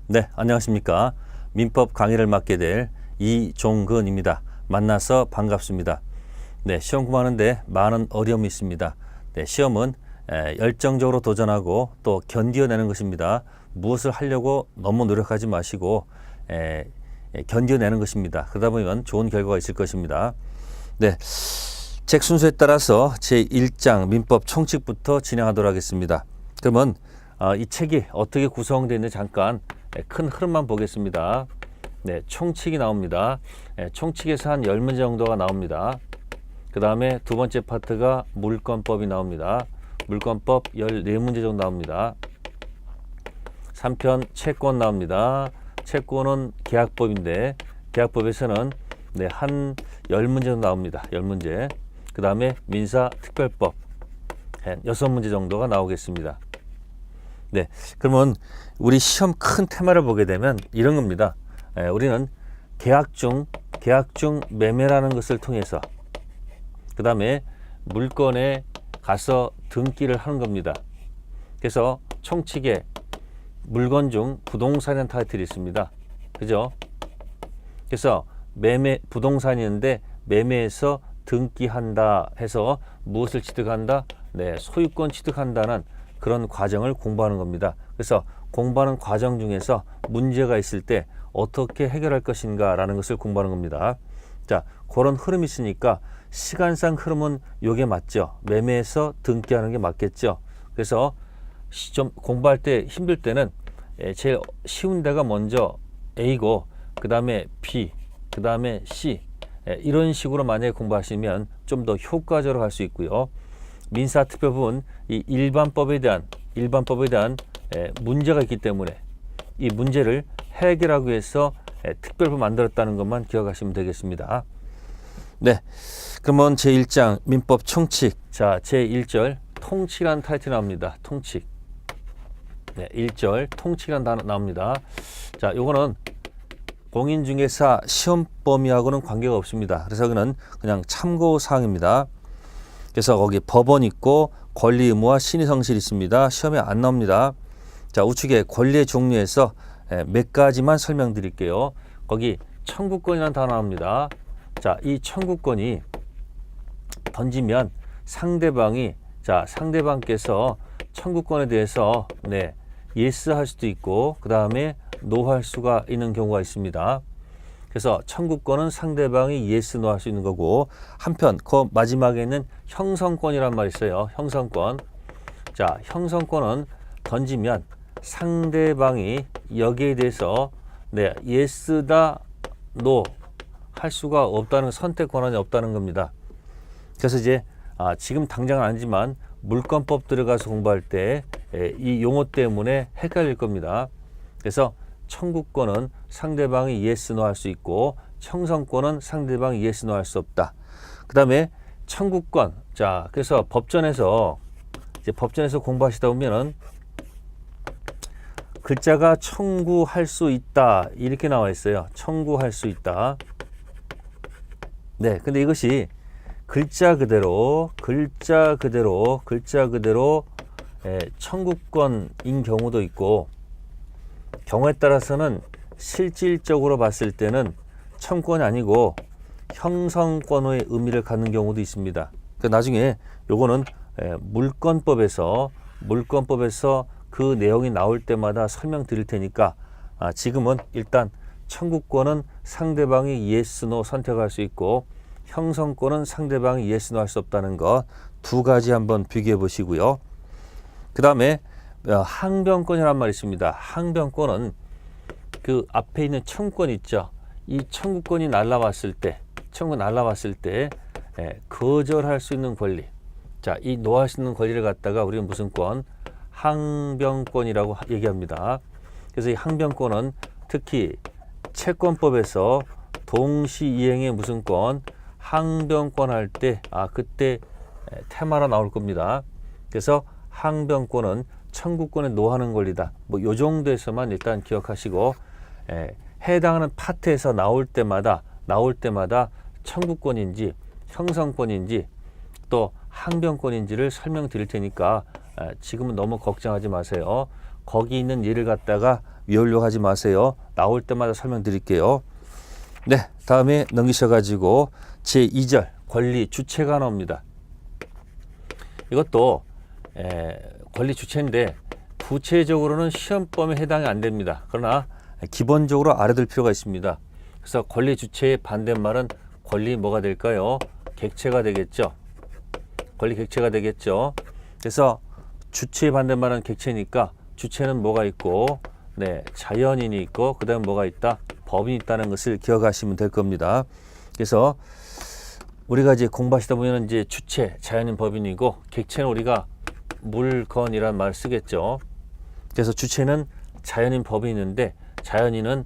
네, 안녕하십니까. 민법 강의를 맡게 될 이종근입니다. 만나서 반갑습니다. 네, 시험 공부하는데 많은 어려움이 있습니다. 네, 시험은 열정적으로 도전하고 또 견뎌내는 것입니다. 무엇을 하려고 너무 노력하지 마시고 견뎌내는 것입니다. 그러다 보면 좋은 결과가 있을 것입니다. 네, 책 순서에 따라서 제1장 민법 총칙부터 진행하도록 하겠습니다. 그러면 이 책이 어떻게 구성되어 있는지 잠깐 큰 흐름만 보겠습니다. 네, 총칙이 나옵니다. 총칙에서 한 10문제 정도가 나옵니다. 그 다음에 두 번째 파트가 물권법이 나옵니다. 물권법 14문제 정도 나옵니다. 3편 채권 나옵니다. 채권은 계약법인데 계약법에서는 한 10문제 정도 나옵니다. 10문제. 그 다음에 민사특별법 6문제 정도가 나오겠습니다. 네, 그러면 우리 시험 큰 테마를 보게 되면 이런 겁니다. 우리는 계약 중 매매라는 것을 통해서 그 다음에 물건에 가서 등기를 하는 겁니다. 그래서 총칙에 물건 중 부동산이라는 타이틀이 있습니다. 그죠? 그래서 매매 부동산이었는데 매매에서 등기한다 해서 무엇을 취득한다? 네, 소유권 취득한다는 그런 과정을 공부하는 겁니다. 그래서 공부하는 과정 중에서 문제가 있을 때 어떻게 해결할 것인가 라는 것을 공부하는 겁니다. 자, 그런 흐름이 있으니까 시간상 흐름은 요게 맞죠. 매매에서 등기하는 게 맞겠죠. 그래서 좀 공부할 때 힘들 때는 제일 쉬운 데가 먼저 A고 그 다음에 B, 그 다음에 C 이런 식으로 만약에 공부하시면 좀 더 효과적으로 할 수 있고요. 민사특별법은 이 일반법에 대한 문제가 있기 때문에 이 문제를 해결하기 위해서 특별법 만들었다는 것만 기억하시면 되겠습니다. 네, 그러면 제1장 민법 총칙. 자, 제1절 통칙이라는 타이틀이 나옵니다. 통칙. 네, 1절 통칙이라는 단어 나옵니다. 자, 요거는 공인중개사 시험 범위하고는 관계가 없습니다. 그래서 그는 그냥 참고 사항입니다. 그래서 거기 법원 있고 권리 의무와 신의 성실이 있습니다. 시험에 안 나옵니다. 자, 우측에 권리의 종류에서 몇 가지만 설명드릴게요. 거기 청구권이라는 단어 나옵니다. 자, 이 청구권이 던지면 상대방께서 청구권에 대해서 예스 할 수도 있고 그 다음에 노 할 수가 있는 경우가 있습니다. 그래서 청구권은 상대방이 예스 노 할 수 있는 거고, 한편 그 마지막에는 형성권이란 말이 있어요. 형성권. 자, 형성권은 던지면 상대방이 여기에 대해서 예스다 노 할 수가 없다는, 선택 권한이 없다는 겁니다. 그래서 이제 지금 당장은 아니지만 물권법 들어가서 공부할 때 이 용어 때문에 헷갈릴 겁니다. 그래서 청구권은 상대방이 예스 노 할 수 있고 형성권은 상대방이 예스 노 할 수 없다. 그 다음에 청구권. 자, 그래서 법전에서 공부하시다 보면은 글자가 청구할 수 있다 이렇게 나와 있어요. 청구할 수 있다. 네, 근데 이것이 글자 그대로 청구권인 경우도 있고, 경우에 따라서는 실질적으로 봤을 때는 청구권이 아니고 형성권의 의미를 갖는 경우도 있습니다. 나중에 요거는 물권법에서 그 내용이 나올 때마다 설명드릴 테니까 지금은 일단 청구권은 상대방이 yes, no 선택할 수 있고 형성권은 상대방이 yes, no 할 수 없다는 것 두 가지 한번 비교해 보시고요. 그 다음에 항변권이라는 말이 있습니다. 항변권은 그 앞에 있는 청구권 있죠. 이 청구권이 날라왔을 때 거절할 수 있는 권리. 자, 이 노할 수 있는 권리를 갖다가 우리는 무슨 권? 항변권이라고 얘기합니다. 그래서 이 항변권은 특히 채권법에서 동시이행의 무슨 권? 항변권 할 때 그때 테마로 나올 겁니다. 그래서 항변권은 청구권에 노하는 권리다. 요 정도에서만 일단 기억하시고 해당하는 파트에서 나올 때마다 청구권인지 형성권인지 또 항변권인지를 설명드릴 테니까 지금은 너무 걱정하지 마세요. 거기 있는 예를 갖다가 외우려고 하지 마세요. 나올 때마다 설명드릴게요. 네, 다음에 넘기셔가지고 제2절 권리 주체가 나옵니다. 이것도 권리 주체인데 구체적으로는 시험범에 해당이 안 됩니다. 그러나 기본적으로 알아둘 필요가 있습니다. 그래서 권리 주체의 반대말은 권리 뭐가 될까요? 객체가 되겠죠. 권리 객체가 되겠죠. 그래서 주체의 반대말은 객체니까 주체는 뭐가 있고, 네, 자연인이 있고, 그 다음에 뭐가 있다? 법인이 있다는 것을 기억하시면 될 겁니다. 그래서 우리가 이제 공부하시다 보면 이제 주체, 자연인, 법인이고, 객체는 우리가 물건이란 말을 쓰겠죠. 그래서 주체는 자연인, 법인이 있는데, 자연인은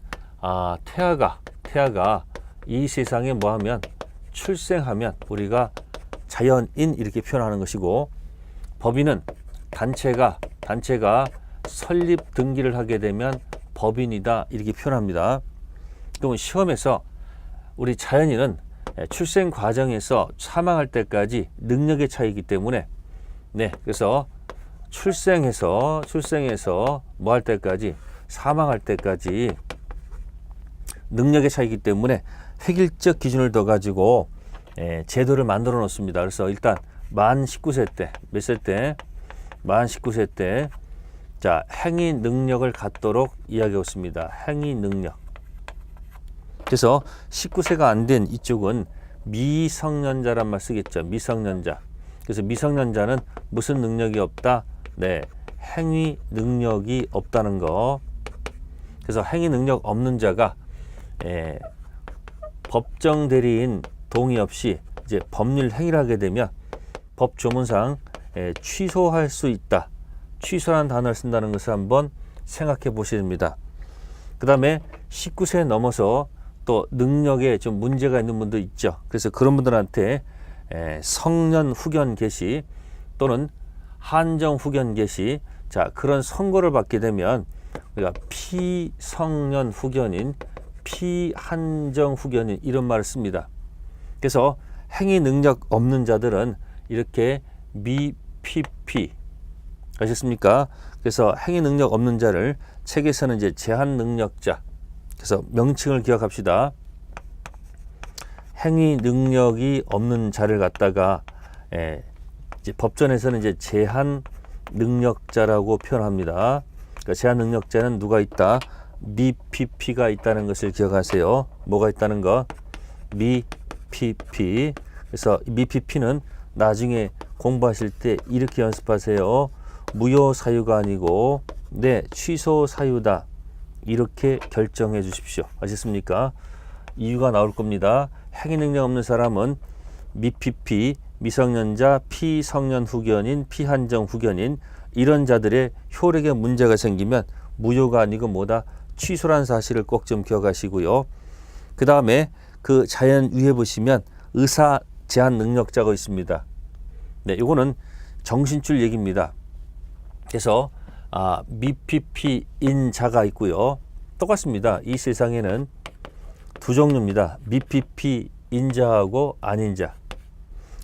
태아가 이 세상에 뭐하면 출생하면 우리가 자연인 이렇게 표현하는 것이고, 법인은 단체가 설립 등기를 하게 되면 법인이다 이렇게 표현합니다. 그러면 시험에서 우리 자연인은 출생 과정에서 사망할 때까지 능력의 차이이기 때문에, 네, 그래서 출생해서 뭐 할 때까지, 사망할 때까지 능력의 차이이기 때문에 획일적 기준을 둬 가지고 제도를 만들어 놓습니다. 그래서 일단 만 19세 때, 몇 살 때? 만 19세 때, 자, 행위 능력을 갖도록 이야기하고 있습니다. 행위 능력. 그래서 19세가 안 된 이쪽은 미성년자란 말 쓰겠죠. 미성년자. 그래서 미성년자는 무슨 능력이 없다? 네, 행위 능력이 없다는 거. 그래서 행위 능력 없는 자가 법정 대리인 동의 없이 이제 법률 행위를 하게 되면 법 조문상 취소할 수 있다. 취소라는 단어를 쓴다는 것을 한번 생각해 보셔야 됩니다. 그 다음에 19세 넘어서 또 능력에 좀 문제가 있는 분도 있죠. 그래서 그런 분들한테 성년 후견 개시 또는 한정 후견 개시, 자, 그런 선고를 받게 되면 우리가 피성년 후견인, 피한정 후견인 이런 말을 씁니다. 그래서 행위 능력 없는 자들은 이렇게 미PP, 아셨습니까? 그래서 행위 능력 없는 자를 책에서는 이제 제한 능력자, 그래서 명칭을 기억합시다. 행위 능력이 없는 자를 갖다가 이제 법전에서는 이제 제한 능력자라고 표현합니다. 그러니까 제한 능력자는 누가 있다? 미PP가 있다는 것을 기억하세요. 뭐가 있다는 거? 미PP. 그래서 미PP는 나중에 공부하실 때 이렇게 연습하세요. 무효 사유가 아니고 네, 취소 사유다. 이렇게 결정해 주십시오. 아셨습니까? 이유가 나올 겁니다. 행위 능력 없는 사람은 미PP, 미성년자, 피성년 후견인, 피한정 후견인, 이런 자들의 효력에 문제가 생기면 무효가 아니고 뭐다? 취소란 사실을 꼭 좀 기억하시고요. 그 다음에 그 자연 위에 보시면 의사 제한 능력자가 있습니다. 네, 요거는 정신줄 얘기입니다. 그래서 미PP인 자가 있고요. 똑같습니다. 이 세상에는 두 종류입니다. 미PP인 자하고 아닌 자.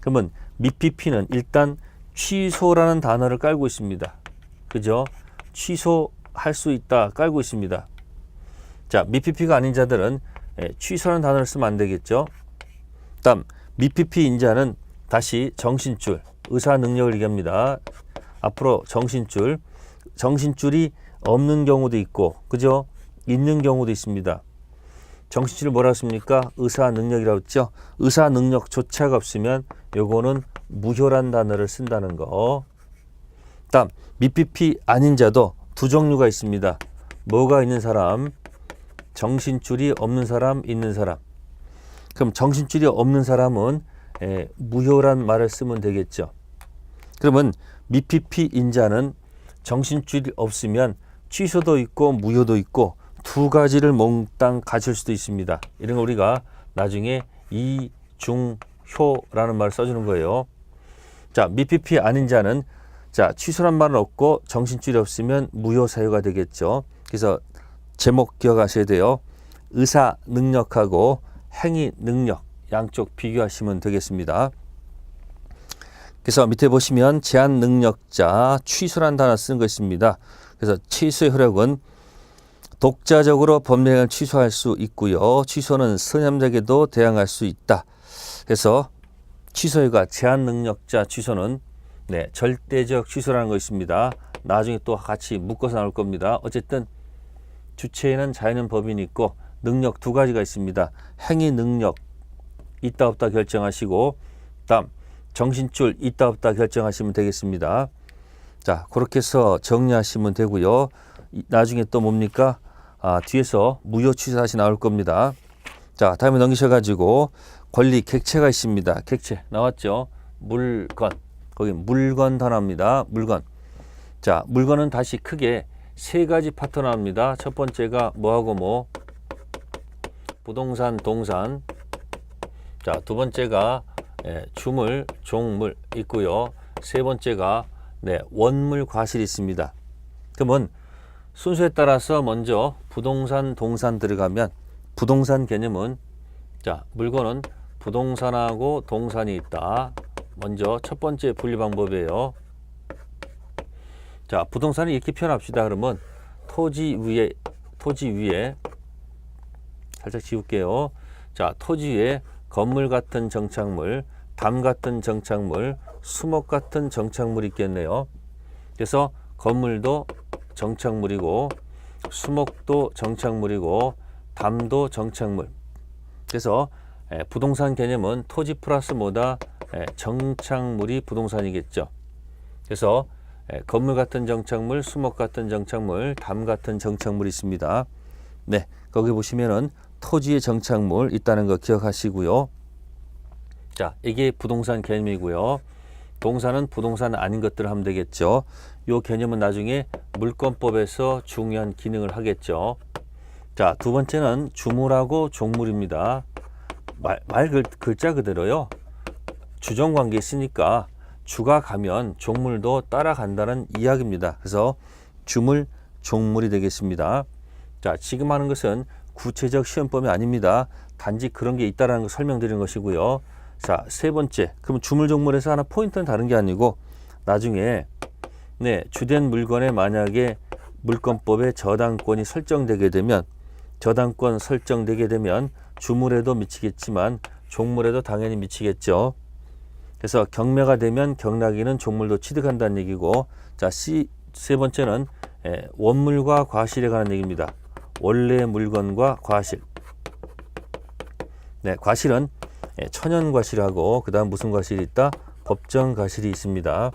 그러면 미PP는 일단 취소라는 단어를 깔고 있습니다. 그죠? 취소할 수 있다 깔고 있습니다. 자, 미PP가 아닌 자들은 취소라는 단어를 쓰면 안 되겠죠. 다음 미PP인 자는 다시 정신줄, 의사 능력을 얘기합니다. 앞으로 정신줄이 없는 경우도 있고, 그죠? 있는 경우도 있습니다. 정신줄을 뭐라고 했습니까? 의사 능력이라고 했죠. 의사 능력조차가 없으면 요거는 무효란 단어를 쓴다는 거. 다음 미PP 아닌 자도 두 종류가 있습니다. 뭐가 있는 사람? 정신줄이 없는 사람, 있는 사람. 그럼 정신줄이 없는 사람은 무효란 말을 쓰면 되겠죠. 그러면 미PP인 자는 정신줄이 없으면 취소도 있고 무효도 있고 두 가지를 몽땅 가질 수도 있습니다. 이런 거 우리가 나중에 이중효라는 말을 써주는 거예요. 자, 미PP 아닌 자는 자, 취소란 말은 없고 정신줄이 없으면 무효 사유가 되겠죠. 그래서 제목 기억하셔야 돼요. 의사 능력하고 행위 능력 양쪽 비교하시면 되겠습니다. 그래서 밑에 보시면 제한 능력자 취소란 단어 쓰는 거 있습니다. 그래서 취소의 효력은 독자적으로 법령을 취소할 수 있고요. 취소는 선임자에게도 대항할 수 있다. 그래서 취소가 제한 능력자 취소는 네, 절대적 취소라는 거 있습니다. 나중에 또 같이 묶어서 나올 겁니다. 어쨌든 주체에는 자연인 법인이 있고 능력 두 가지가 있습니다. 행위 능력 있다 없다 결정하시고 다음 정신줄 있다 없다 결정하시면 되겠습니다. 자, 그렇게 해서 정리하시면 되고요. 나중에 또 뭡니까? 뒤에서 무효 취소 다시 나올 겁니다. 자, 다음에 넘기셔가지고 권리 객체가 있습니다. 객체 나왔죠? 물건. 거기 물건 단어입니다. 물건. 자, 물건은 다시 크게 세 가지 파트 나옵니다. 첫 번째가 뭐하고 뭐? 부동산, 동산. 자, 두 번째가 주물, 종물 있고요. 세 번째가 원물, 과실이 있습니다. 그러면 순서에 따라서 먼저 부동산, 동산 들어가면 부동산 개념은 자, 물건은 부동산하고 동산이 있다. 먼저 첫 번째 분리 방법이에요. 자, 부동산을 이렇게 표현합시다. 그러면 토지 위에 살짝 지울게요. 자, 토지 위에 건물 같은 정착물, 담 같은 정착물, 수목 같은 정착물이 있겠네요. 그래서 건물도 정착물이고 수목도 정착물이고 담도 정착물. 그래서 부동산 개념은 토지 플러스 뭐다? 정착물이 부동산이겠죠. 그래서 건물 같은 정착물, 수목 같은 정착물, 담 같은 정착물이 있습니다. 네, 거기 보시면은 토지의 정착물 있다는 거 기억하시고요. 자, 이게 부동산 개념이고요. 동산은 부동산 아닌 것들을 하면 되겠죠. 이 개념은 나중에 물권법에서 중요한 기능을 하겠죠. 자, 두 번째는 주물하고 종물입니다. 글자 그대로요. 주정관계 있으니까 주가 가면 종물도 따라간다는 이야기입니다. 그래서 주물, 종물이 되겠습니다. 자, 지금 하는 것은 구체적 시험범위 아닙니다. 단지 그런 게 있다는 걸 설명드리는 것이고요. 자, 세 번째. 그럼 주물, 종물에서 하나 포인트는 다른 게 아니고 나중에 주된 물건에 만약에 물권법에 저당권이 설정되게 되면 주물에도 미치겠지만 종물에도 당연히 미치겠죠. 그래서 경매가 되면 경락인은 종물도 취득한다는 얘기고, 자, 세 번째는 원물과 과실에 관한 얘기입니다. 원래 물건과 과실. 네, 과실은 천연 과실하고 그 다음 무슨 과실이 있다? 법정 과실이 있습니다.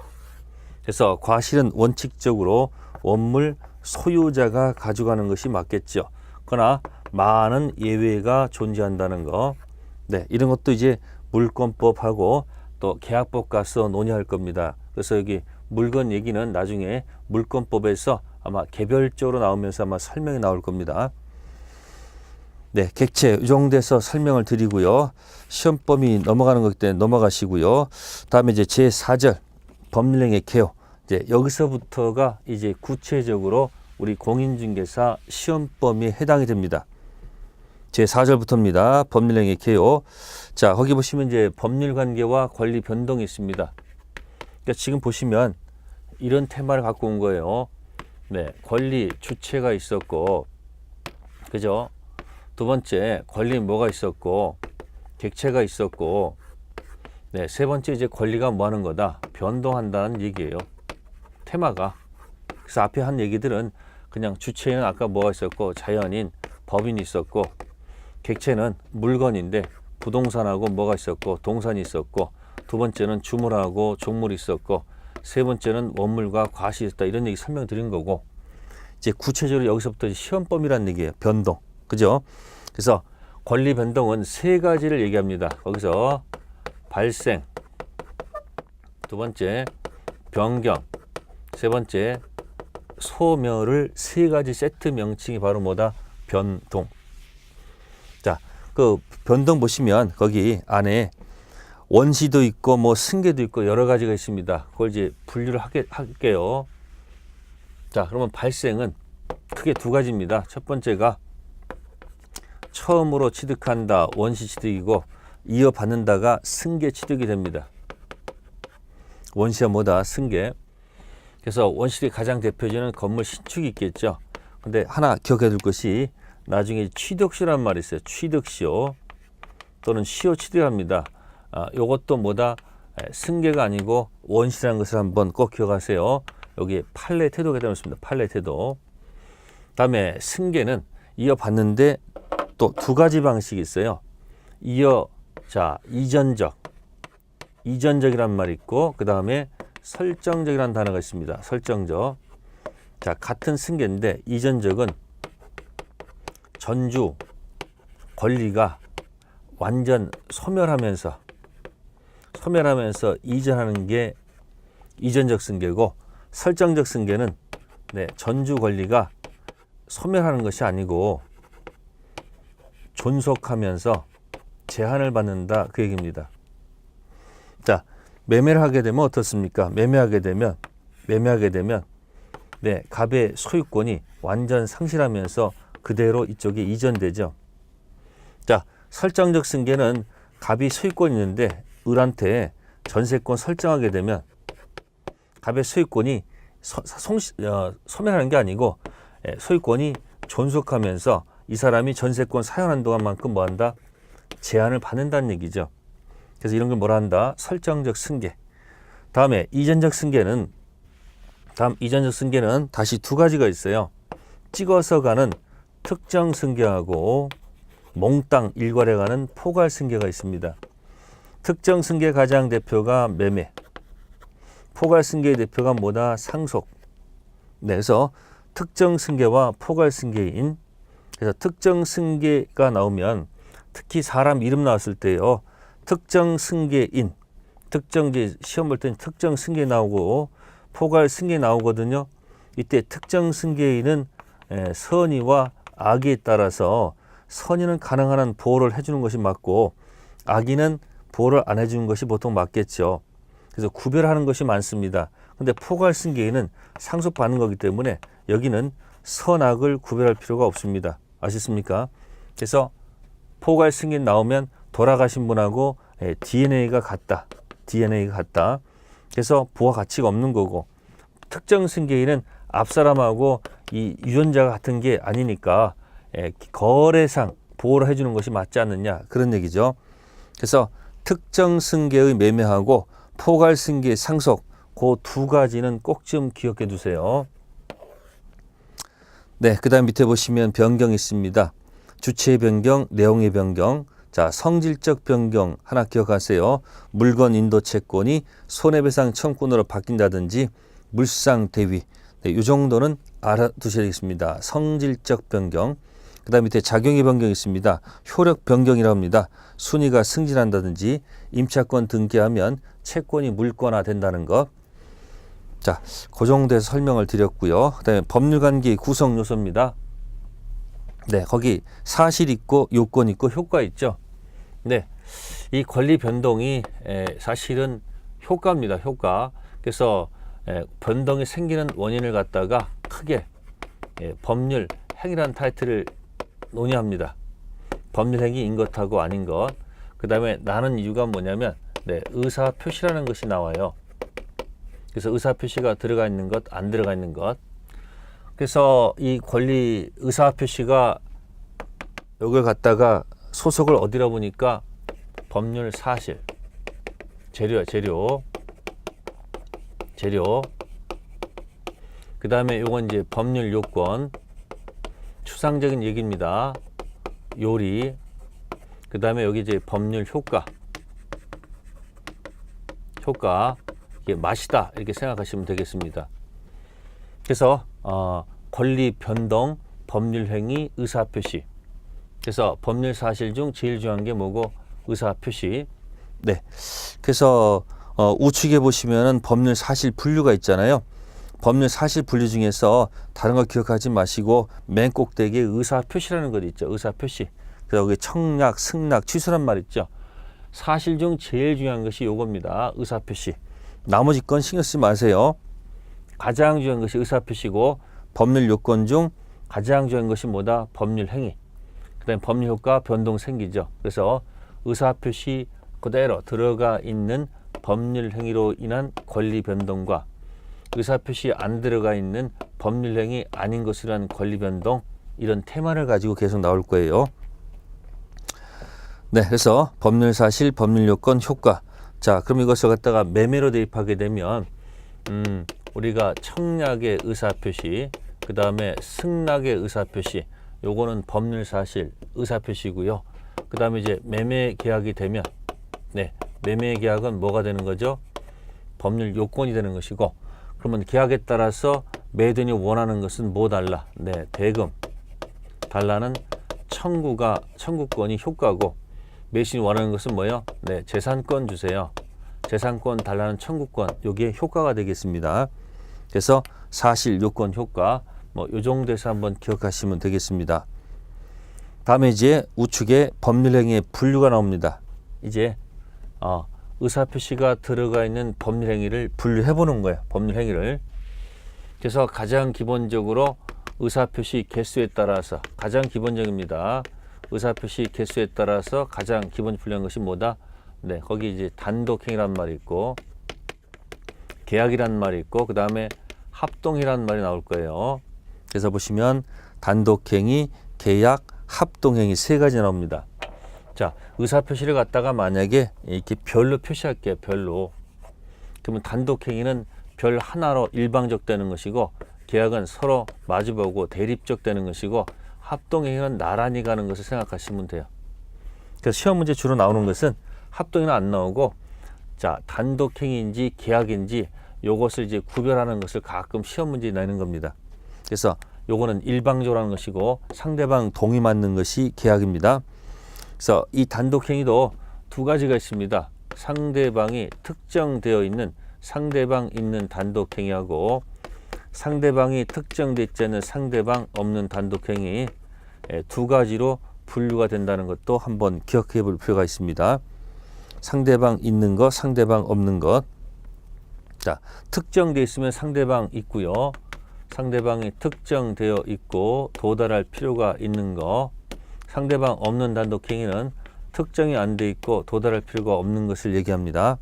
그래서 과실은 원칙적으로 원물 소유자가 가져가는 것이 맞겠죠. 그러나 많은 예외가 존재한다는 거. 네, 이런 것도 이제 물권법하고 또 계약법 가서 논의할 겁니다. 그래서 여기 물건 얘기는 나중에 물권법에서 아마 개별적으로 나오면서 아마 설명이 나올 겁니다. 네, 객체 이 정도에서 설명을 드리고요. 시험범위 넘어가는 거기 때문에 넘어가시고요. 다음에 이제 제4절 법령의 개요. 이제 여기서부터가 이제 구체적으로 우리 공인중개사 시험범위에 해당이 됩니다. 제4절부터입니다. 법령의 개요. 자, 거기 보시면 이제 법률 관계와 권리 변동이 있습니다. 그러니까 지금 보시면 이런 테마를 갖고 온 거예요. 네, 권리 주체가 있었고, 그죠? 두 번째 권리 뭐가 있었고, 객체가 있었고, 네, 세 번째 이제 권리가 뭐 하는 거다? 변동한다는 얘기예요. 테마가. 그래서 앞에 한 얘기들은 그냥 주체는 아까 뭐가 있었고, 자연인, 법인이 있었고, 객체는 물건인데 부동산하고 뭐가 있었고, 동산이 있었고, 두 번째는 주물하고 종물이 있었고, 세 번째는 원물과 과실이 있었다. 이런 얘기 설명드린 거고, 이제 구체적으로 여기서부터 시험범위라는 얘기예요. 변동. 그죠? 그래서 권리 변동은 세 가지를 얘기합니다. 거기서 발생, 두 번째 변경, 세 번째 소멸을 세 가지 세트 명칭이 바로 뭐다? 변동. 자, 그 변동 보시면 거기 안에 원시도 있고 뭐 승계도 있고 여러 가지가 있습니다. 그걸 이제 분류를 할게요. 자, 그러면 발생은 크게 두 가지입니다. 첫 번째가 처음으로 취득한다, 원시 취득이고, 이어받는다가 승계 취득이 됩니다. 원시가 뭐다? 승계. 그래서 원시의 가장 대표적인 건물 신축이 있겠죠. 근데 하나 기억해 둘 것이 나중에 취득시란 말이 있어요. 취득시효 또는 시효 취득합니다. 요것도 뭐다? 승계가 아니고 원시라는 것을 한번 꼭 기억하세요. 여기 판례 태도가 되었습니다. 판례 태도. 다음에 승계는 이어받는데 또 두 가지 방식이 있어요. 이전적이란 말이 있고 그 다음에 설정적이라는 단어가 있습니다. 설정적. 자, 같은 승계인데 이전적은 전주 권리가 완전 소멸하면서 이전하는 게 이전적 승계고, 설정적 승계는 전주 권리가 소멸하는 것이 아니고 존속하면서 제한을 받는다, 그 얘기입니다. 자, 매매를 하게 되면 어떻습니까? 매매하게 되면 갑의 소유권이 완전 상실하면서 그대로 이쪽에 이전되죠. 자, 설정적 승계는 갑이 소유권이 있는데 을한테 전세권 설정하게 되면 갑의 소유권이 소멸하는 게 아니고 소유권이 존속하면서 이 사람이 전세권 사용하는 동안만큼 뭐한다? 제한을 받는다는 얘기죠. 그래서 이런 걸 뭐라 한다? 설정적 승계. 다음에 이전적 승계는 다시 두 가지가 있어요. 찍어서 가는 특정 승계하고 몽땅 일괄해 가는 포괄 승계가 있습니다. 특정 승계 가장 대표가 매매, 포괄 승계의 대표가 뭐다? 상속. 그래서 특정 승계와 포괄 승계인, 그래서 특정 승계가 나오면 특히 사람 이름 나왔을 때요, 특정 승계인, 시험 볼 때는 특정 승계 나오고 포괄 승계 나오거든요. 이때 특정 승계인은 선의와 악의에 따라서 선의는 가능한 한 보호를 해주는 것이 맞고 악의는 보호를 안 해주는 것이 보통 맞겠죠. 그래서 구별하는 것이 많습니다. 근데 포괄 승계인은 상속받는 거기 때문에 여기는 선악을 구별할 필요가 없습니다. 아시겠습니까? 그래서 포괄 승계인 나오면 돌아가신 분하고 DNA가 같다. 그래서 보호 가치가 없는 거고, 특정 승계인은 앞사람하고 이 유전자가 같은 게 아니니까 거래상 보호를 해주는 것이 맞지 않느냐, 그런 얘기죠. 그래서 특정 승계의 매매하고 포괄 승계의 상속, 그 두 가지는 꼭 좀 기억해 두세요. 네, 그 다음 밑에 보시면 변경이 있습니다. 주체의 변경, 내용의 변경. 자, 성질적 변경 하나 기억하세요. 물건 인도 채권이 손해배상 청구권으로 바뀐다든지 물상 대위. 이 정도는 알아두셔야 되겠습니다. 성질적 변경. 그 다음 밑에 작용의 변경이 있습니다. 효력 변경이라고 합니다. 순위가 승진한다든지 임차권 등기하면 채권이 물권화 된다는 것. 자, 그 정도에서 설명을 드렸고요. 그 다음에 법률관계의 구성 요소입니다. 네, 거기 사실 있고 요건 있고 효과 있죠. 네, 이 권리 변동이 사실은 효과입니다. 효과. 그래서 변동이 생기는 원인을 갖다가 크게 법률 행위라는 타이틀을 논의합니다. 법률 행위인 것하고 아닌 것. 그 다음에 나는 이유가 뭐냐면 의사 표시라는 것이 나와요. 그래서 의사 표시가 들어가 있는 것, 안 들어가 있는 것. 그래서 이 권리 의사 표시가 이걸 갖다가 소속을 어디라 보니까 법률 사실, 재료야, 재료. 그 다음에 요건 이제 법률 요건, 추상적인 얘기입니다. 요리. 그 다음에 여기 이제 법률 효과. 이게 맛이다, 이렇게 생각하시면 되겠습니다. 그래서 권리 변동, 법률 행위, 의사 표시. 그래서 법률 사실 중 제일 중요한 게 뭐고? 의사 표시. 네. 그래서 우측에 보시면은 법률 사실 분류가 있잖아요. 법률 사실 분류 중에서 다른 거 기억하지 마시고 맨 꼭대기에 의사 표시라는 것 있죠. 의사 표시. 그래서 여기 청락, 승락, 취소란 말 있죠. 사실 중 제일 중요한 것이 요겁니다. 의사 표시. 나머지 건 신경 쓰지 마세요. 가장 중요한 것이 의사 표시고, 법률 요건 중 가장 중요한 것이 뭐다? 법률 행위. 그 다음에 법률 효과 변동 생기죠. 그래서 의사 표시 그대로 들어가 있는 법률 행위로 인한 권리 변동과 의사표시 안 들어가 있는 법률행위 아닌 것으로 한 권리변동, 이런 테마를 가지고 계속 나올 거예요. 네, 그래서 법률사실, 법률요건, 효과. 자, 그럼 이것을 갖다가 매매로 대입하게 되면 우리가 청약의 의사표시, 그 다음에 승낙의 의사표시, 요거는 법률사실 의사표시고요. 그 다음에 이제 매매 계약이 되면, 네, 매매 계약은 뭐가 되는 거죠? 법률 요건이 되는 것이고, 그러면 계약에 따라서 매도인이 원하는 것은 뭐 달라? 네, 대금 달라는 청구권이 효과고, 매수인이 원하는 것은 뭐예요? 네, 재산권 주세요. 재산권 달라는 청구권, 여기에 효과가 되겠습니다. 그래서 사실, 요건, 효과, 뭐 요 정도에서 한번 기억하시면 되겠습니다. 다음에 이제 우측에 법률행위의 분류가 나옵니다. 이제 의사표시가 들어가 있는 법률행위를 분류해 보는 거예요. 법률행위를. 그래서 가장 기본적으로 의사표시 개수에 따라서, 가장 기본적입니다. 의사표시 개수에 따라서 가장 기본 분류한 것이 뭐다? 네, 거기 이제 단독행위란 말이 있고, 계약이란 말이 있고, 그 다음에 합동행위란 말이 나올 거예요. 그래서 보시면 단독행위, 계약, 합동행위 세 가지 나옵니다. 자, 의사표시를 갖다가 만약에 이렇게 별로 표시할게요. 별로. 그러면 단독행위는 별 하나로 일방적 되는 것이고, 계약은 서로 마주보고 대립적 되는 것이고, 합동행위는 나란히 가는 것을 생각하시면 돼요. 그래서 시험 문제 주로 나오는 것은 합동행위는 안 나오고, 자, 단독행위인지 계약인지 요것을 이제 구별하는 것을 가끔 시험 문제에 내는 겁니다. 그래서 요거는 일방적으로 하는 것이고, 상대방 동의 받는 것이 계약입니다. 그래서 이 단독행위도 두 가지가 있습니다. 상대방이 특정되어 있는 상대방 있는 단독행위하고, 상대방이 특정되지 않는 상대방 없는 단독행위, 두 가지로 분류가 된다는 것도 한번 기억해 볼 필요가 있습니다. 상대방 있는 것, 상대방 없는 것. 자, 특정되어 있으면 상대방 있고요. 상대방이 특정되어 있고 도달할 필요가 있는 거. 상대방 없는 단독행위는 특정이 안 돼 있고 도달할 필요가 없는 것을 얘기합니다.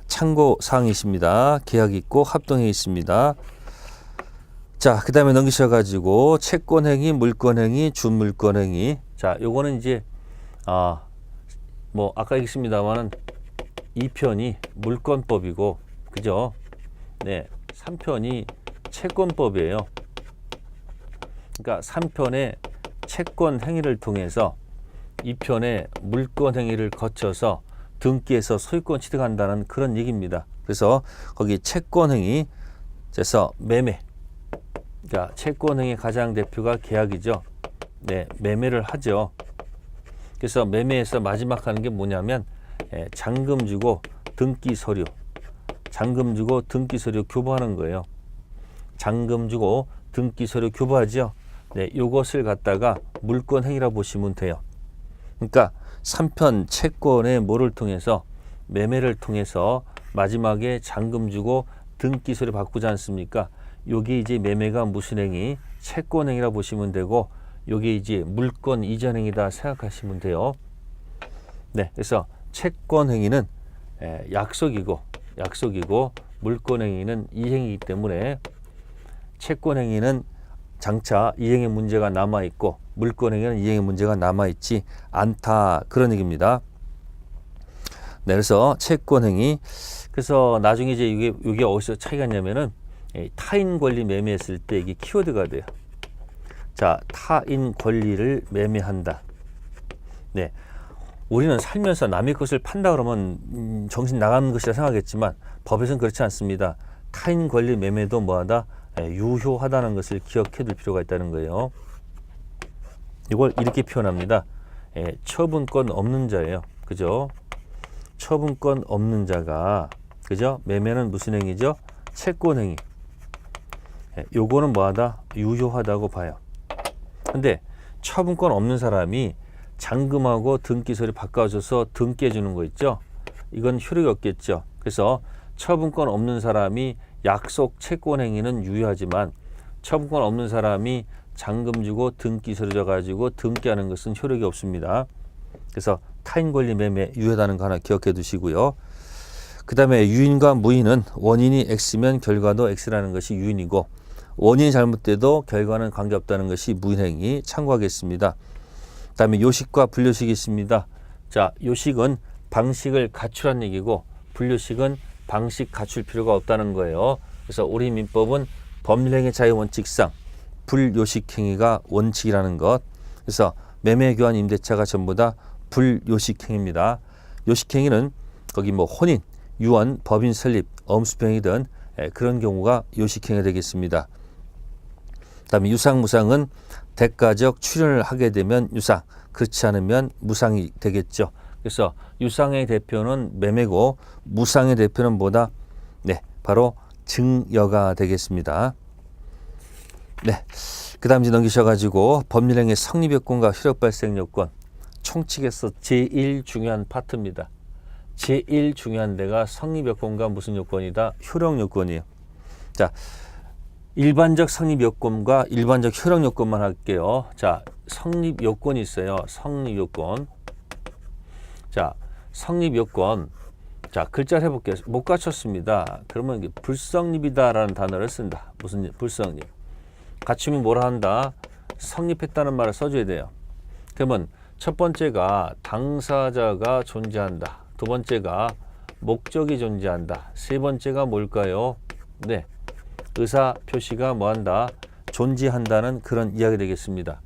참고사항이 있습니다. 계약이 있고 합동행위 있습니다. 자, 그 다음에 넘기셔가지고 채권행위, 물권행위, 준물권행위. 자, 요거는 이제 뭐 아까 얘기했습니다만은 2편이 물권법이고, 그죠? 네, 3편이 채권법이에요. 그러니까 3편의 채권 행위를 통해서 2편의 물권 행위를 거쳐서 등기에서 소유권 취득한다는 그런 얘기입니다. 그래서 거기 채권 행위, 그래서 매매. 그러니까 채권 행위 가장 대표가 계약이죠. 네, 매매를 하죠. 그래서 매매에서 마지막 하는 게 뭐냐면 잔금 주고 등기 서류, 잔금 주고 등기 서류 교부하는 거예요. 잔금 주고 등기 서류 교부하죠. 네, 요것을 갖다가 물권 행위라 보시면 돼요. 그러니까 3편 채권의 뭐를 통해서, 매매를 통해서 마지막에 잔금 주고 등기 서류 바꾸지 않습니까? 요게 이제 매매가 무슨 행위? 채권 행위라 보시면 되고, 요게 이제 물권 이전 행위다 생각하시면 돼요. 네, 그래서 채권 행위는 약속이고 물권 행위는 이행이기 때문에 채권 행위는 장차 이행의 문제가 남아있고, 물권 행위는 이행의 문제가 남아있지 않다, 그런 얘기입니다. 네, 그래서 채권 행위. 그래서 나중에 이제 이게 어디서 차이가 있냐면은 타인 권리 매매했을 때 이게 키워드가 돼요. 자, 타인 권리를 매매한다. 네, 우리는 살면서 남의 것을 판다 그러면 정신 나가는 것이라 생각하겠지만 법에서는 그렇지 않습니다. 타인 권리 매매도 뭐하다? 유효하다는 것을 기억해 둘 필요가 있다는 거예요. 이걸 이렇게 표현합니다. 처분권 없는 자예요. 그죠? 처분권 없는 자가, 그죠? 매매는 무슨 행위죠? 채권 행위. 요거는 뭐하다? 유효하다고 봐요. 근데 처분권 없는 사람이 잔금하고 등기 서류 바꿔줘서 등기해 주는 거 있죠? 이건 효력이 없겠죠. 그래서 처분권 없는 사람이 약속 채권 행위는 유효하지만, 처분권 없는 사람이 잔금 주고 등기 서류 줘가지고 등기하는 것은 효력이 없습니다. 그래서 타인 권리 매매 유효하다는 거 하나 기억해 두시고요. 그 다음에 유인과 무인은 원인이 X면 결과도 X라는 것이 유인이고 원인이 잘못돼도 결과는 관계없다는 것이 무인행위 참고하겠습니다. 그 다음에 요식과 불요식이 있습니다. 자, 요식은 방식을 갖추란 얘기고 불요식은 방식 갖출 필요가 없다는 거예요. 그래서 우리 민법은 법률행위 자유원칙상 불요식행위가 원칙이라는 것. 그래서 매매교환 임대차가 전부 다 불요식행위입니다. 요식행위는 거기 뭐 혼인, 유언, 법인 설립, 엄수병이 든 그런 경우가 요식행위가 되겠습니다. 그 다음에 유상무상은 대가적 출연을 하게 되면 유상, 그렇지 않으면 무상이 되겠죠. 그래서 유상의 대표는 매매고 무상의 대표는 뭐다? 네, 바로 증여가 되겠습니다. 네, 그 다음 이제 넘기셔가지고 법률행위 성립요건과 효력발생요건 총칙에서 제일 중요한 파트입니다. 제일 중요한 데가 성립요건과 무슨 요건이다? 효력요건이에요. 자, 일반적 성립요건과 일반적 효력요건만 할게요. 자, 성립요건이 있어요. 성립요건. 자, 성립요건. 자, 글자를 해볼게요. 못 갖췄습니다. 그러면 이게 불성립이다라는 단어를 쓴다. 무슨 불성립? 갖추면 뭐라 한다? 성립했다는 말을 써줘야 돼요. 그러면 첫 번째가 당사자가 존재한다. 두 번째가 목적이 존재한다. 세 번째가 뭘까요? 네, 의사 표시가 뭐한다? 존재한다는 그런 이야기 되겠습니다.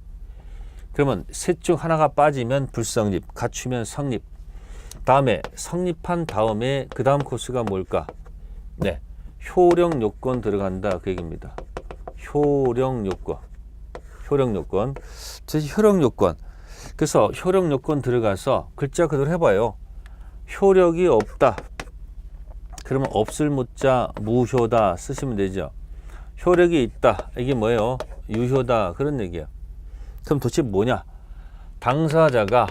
그러면 셋 중 하나가 빠지면 불성립, 갖추면 성립. 다음에 성립한 다음에 그 다음 코스가 뭘까? 네, 효력 요건 들어간다 그 얘기입니다. 효력 요건. 효력 요건. 효력 요건. 그래서 효력 요건 들어가서 글자 그대로 해봐요. 효력이 없다. 그러면 없을 무자 무효다 쓰시면 되죠. 효력이 있다. 이게 뭐예요? 유효다. 그런 얘기야. 그럼 도대체 뭐냐? 당사자가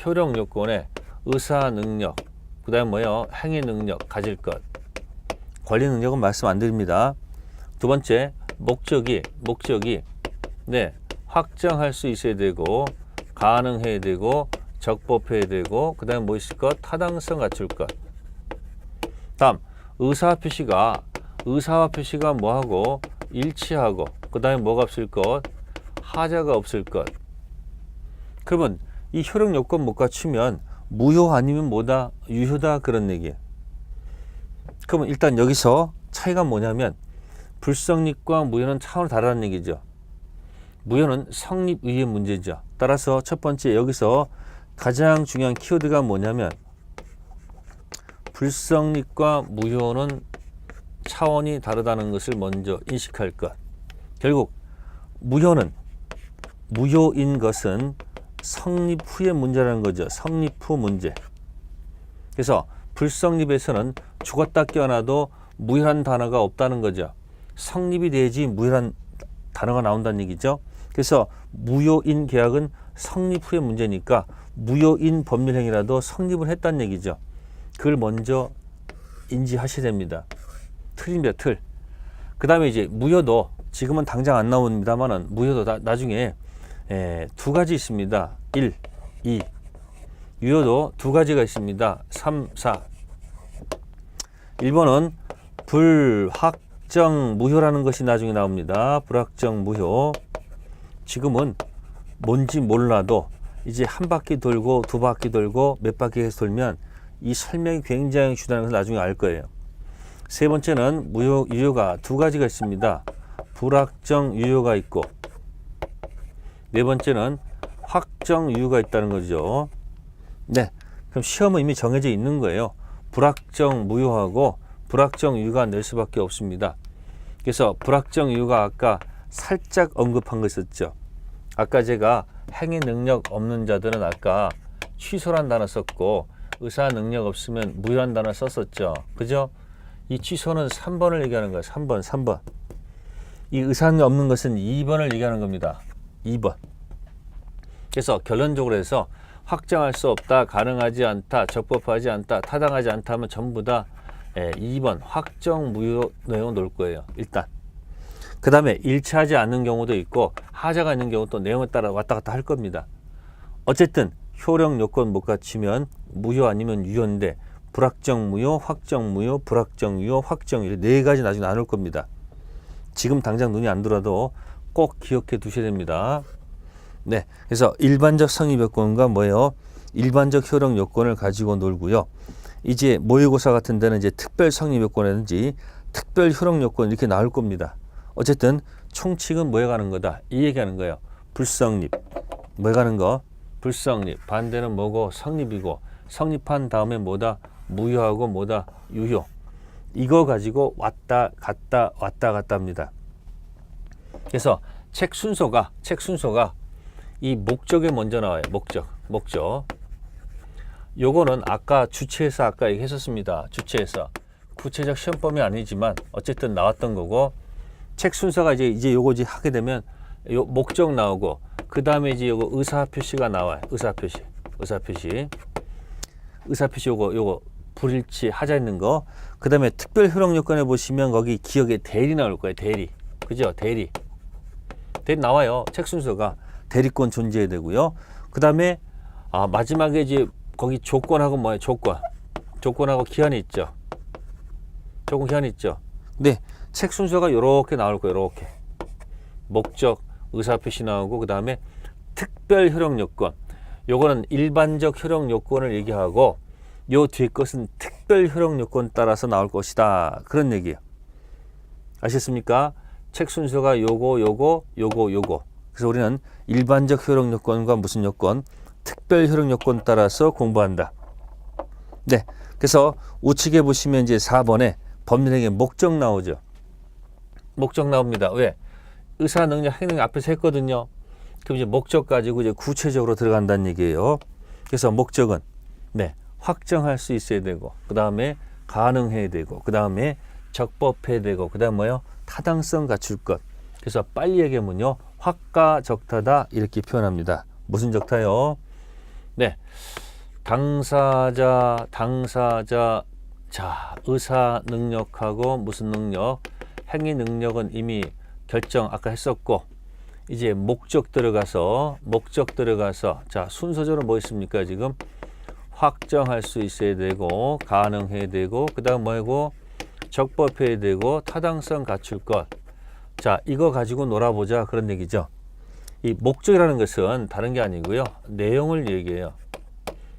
효력 요건에 의사 능력, 그 다음에 뭐예요? 행위 능력 가질 것. 권리 능력은 말씀 안 드립니다. 두 번째, 목적이 네, 확정할 수 있어야 되고 가능해야 되고 적법해야 되고 그 다음에 뭐 있을 것? 타당성 갖출 것. 다음, 의사와 표시가 뭐하고 일치하고 그 다음에 뭐가 없을 것? 하자가 없을 것. 그러면 이 효력 요건 못 갖추면 무효 아니면 뭐다? 유효다 그런 얘기예요. 그러면 일단 여기서 차이가 뭐냐면 불성립과 무효는 차원이 다르다는 얘기죠. 무효는 성립 위의 문제죠. 따라서 첫 번째 여기서 가장 중요한 키워드가 뭐냐면 불성립과 무효는 차원이 다르다는 것을 먼저 인식할 것. 결국 무효인 것은 성립 후의 문제라는 거죠. 성립 후 문제. 그래서 불성립에서는 죽었다 깨어나도 무효란 단어가 없다는 거죠. 성립이 돼야지 무효란 단어가 나온다는 얘기죠. 그래서 무효인 계약은 성립 후의 문제니까 무효인 법률행위라도 성립을 했다는 얘기죠. 그걸 먼저 인지하셔야 됩니다. 틀입니다. 틀. 그 다음에 이제 무효도 지금은 당장 안 나옵니다만은 무효도 나중에 두 가지 있습니다. 1, 2. 유효도 두 가지가 있습니다. 3, 4. 1번은 불확정 무효라는 것이 나중에 나옵니다. 불확정 무효. 지금은 뭔지 몰라도 이제 한 바퀴 돌고 두 바퀴 돌고 몇 바퀴 해서 돌면 이 설명이 굉장히 중요한 것을 나중에 알 거예요. 세 번째는 유효가 두 가지가 있습니다. 불확정 유효가 있고 네 번째는 확정 유효가 있다는 거죠. 네, 그럼 시험은 이미 정해져 있는 거예요. 불확정 무효하고 불확정 유효가 낼 수밖에 없습니다. 그래서 불확정 유효가 아까 살짝 언급한 거 있었죠. 아까 제가 행위 능력 없는 자들은 아까 취소란 단어 썼고 의사 능력 없으면 무효란 단어 썼었죠. 그죠? 이 취소는 3번을 얘기하는 거예요. 3번. 이 의사 능력 없는 것은 2번을 얘기하는 겁니다. 2번. 그래서 결론적으로 해서 확정할 수 없다, 가능하지 않다, 적법하지 않다, 타당하지 않다 하면 전부 다 2번 확정 무효 내용을 놓을 거예요. 일단. 그 다음에 일치하지 않는 경우도 있고 하자가 있는 경우 또 내용에 따라 왔다 갔다 할 겁니다. 어쨌든 효력 요건 못 갖추면 무효 아니면 유효인데 불확정무효, 확정무효, 불확정유효, 확정유효 네 가지 나중에 나눌 겁니다. 지금 당장 눈이 안 들어도 꼭 기억해 두셔야 됩니다. 네, 그래서 일반적 성립 요건과 뭐예요? 일반적 효력 요건을 가지고 놀고요. 이제 모의고사 같은 데는 이제 특별 성립 요건이라든지 특별 효력 요건 이렇게 나올 겁니다. 어쨌든 총칙은 뭐에 가는 거다? 이 얘기하는 거예요. 불성립. 뭐에 가는 거? 불성립. 반대는 뭐고? 성립이고. 성립한 다음에 뭐다? 무효하고 뭐다? 유효. 이거 가지고 왔다 갔다 합니다. 그래서 책 순서가 이 목적에 먼저 나와요. 목적. 요거는 아까 주체에서 아까 얘기했었습니다. 주체에서 구체적 시험범위 아니지만 어쨌든 나왔던 거고, 책 순서가 이제 요거 이제 하게 되면 요 목적 나오고, 그 다음에 이제 요거 의사 표시가 나와요. 의사 표시 요거 불일치 하자 있는 거. 그 다음에 특별 효력 요건에 보시면 거기 기억에 대리 나올 거예요. 대리. 그죠? 대리 나와요. 책 순서가 대리권 존재해야 되고요. 그 다음에 마지막에 이제 거기 조건하고 뭐예요? 조건하고 기한이 있죠. 조건 기한이 있죠. 네, 책 순서가 요렇게 나올 거예요. 요렇게 목적, 의사 표시 나오고, 그 다음에 특별 효력 요건. 요거는 일반적 효력 요건을 얘기하고, 요 뒤에 것은 특별 효력 요건 따라서 나올 것이다. 그런 얘기예요. 아셨습니까? 책 순서가 요거. 그래서 우리는 일반적 효력 요건과 무슨 요건? 특별 효력 요건 따라서 공부한다. 네. 그래서 우측에 보시면 이제 4번에 법률행위 목적 나오죠. 목적 나옵니다. 왜? 의사 능력, 행능 앞에서 했거든요. 그럼 이제 목적 가지고 이제 구체적으로 들어간다는 얘기예요. 그래서 목적은 네, 확정할 수 있어야 되고, 그 다음에 가능해야 되고, 그 다음에 적법해야 되고, 그 다음 뭐요? 타당성 갖출 것. 그래서 빨리 얘기하면요, 확가적타다 이렇게 표현합니다. 무슨 적타요? 네, 당사자 자, 의사 능력하고 무슨 능력? 행위 능력은 이미 결정 아까 했었고, 이제 목적 들어가서 자, 순서적으로 뭐 있습니까? 지금 확정할 수 있어야 되고, 가능해야 되고, 그 다음 뭐고? 적법해야 되고, 타당성 갖출 것. 자, 이거 가지고 놀아보자 그런 얘기죠. 이 목적이라는 것은 다른 게 아니고요, 내용을 얘기해요.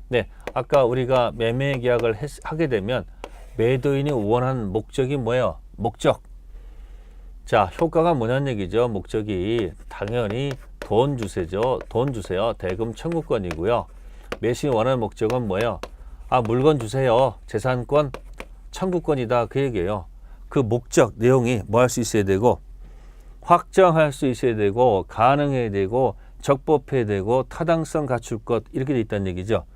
네, 아까 우리가 매매 계약을 하게 되면 매도인이 원하는 목적이 뭐예요? 목적. 자, 효과가 뭐냐는 얘기죠. 목적이 당연히 돈 주세요. 대금 청구권이고요. 매수인이 원하는 목적은 뭐예요? 물건 주세요. 재산권 청구권이다. 그 얘기예요. 그 목적 내용이 뭐 할 수 있어야 되고, 확정할 수 있어야 되고, 가능해야 되고, 적법해야 되고, 타당성 갖출 것, 이렇게 돼 있다는 얘기죠.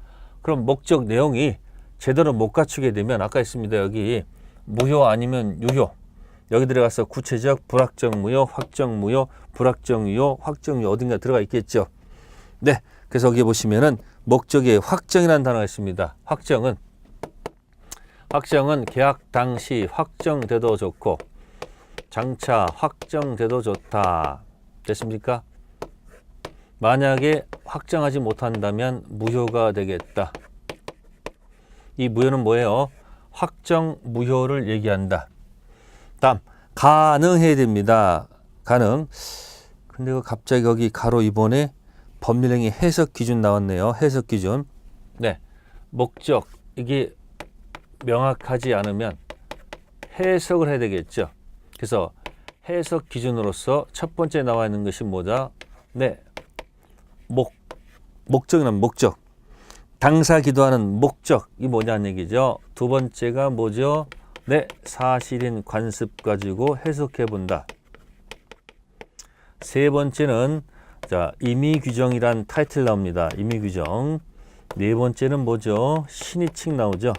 그럼 목적 내용이 제대로 못 갖추게 되면 아까 있습니다. 여기 무효 아니면 유효. 여기 들어가서 구체적, 불확정무효, 확정무효, 불확정유효, 확정유효 어딘가 들어가 있겠죠. 네, 그래서 여기 보시면은 목적에 확정이라는 단어가 있습니다. 확정은 계약 당시 확정돼도 좋고, 장차 확정돼도 좋다. 됐습니까? 만약에 확정하지 못한다면 무효가 되겠다. 이 무효는 뭐예요? 확정 무효를 얘기한다. 다음, 가능해야 됩니다. 가능. 근데 갑자기 여기 가로 2번에 법률행위 해석 기준 나왔네요. 해석 기준. 네, 목적 이게 명확하지 않으면 해석을 해야 되겠죠. 그래서 해석 기준으로서 첫 번째 나와 있는 것이 뭐다? 네, 목적이란 목적. 당사 기도하는 목적이 뭐냐는 얘기죠. 두 번째가 뭐죠? 네, 사실인 관습 가지고 해석해 본다. 세 번째는 자, 임의 규정이란 타이틀 나옵니다. 임의 규정. 네 번째는 뭐죠? 신의칙 나오죠.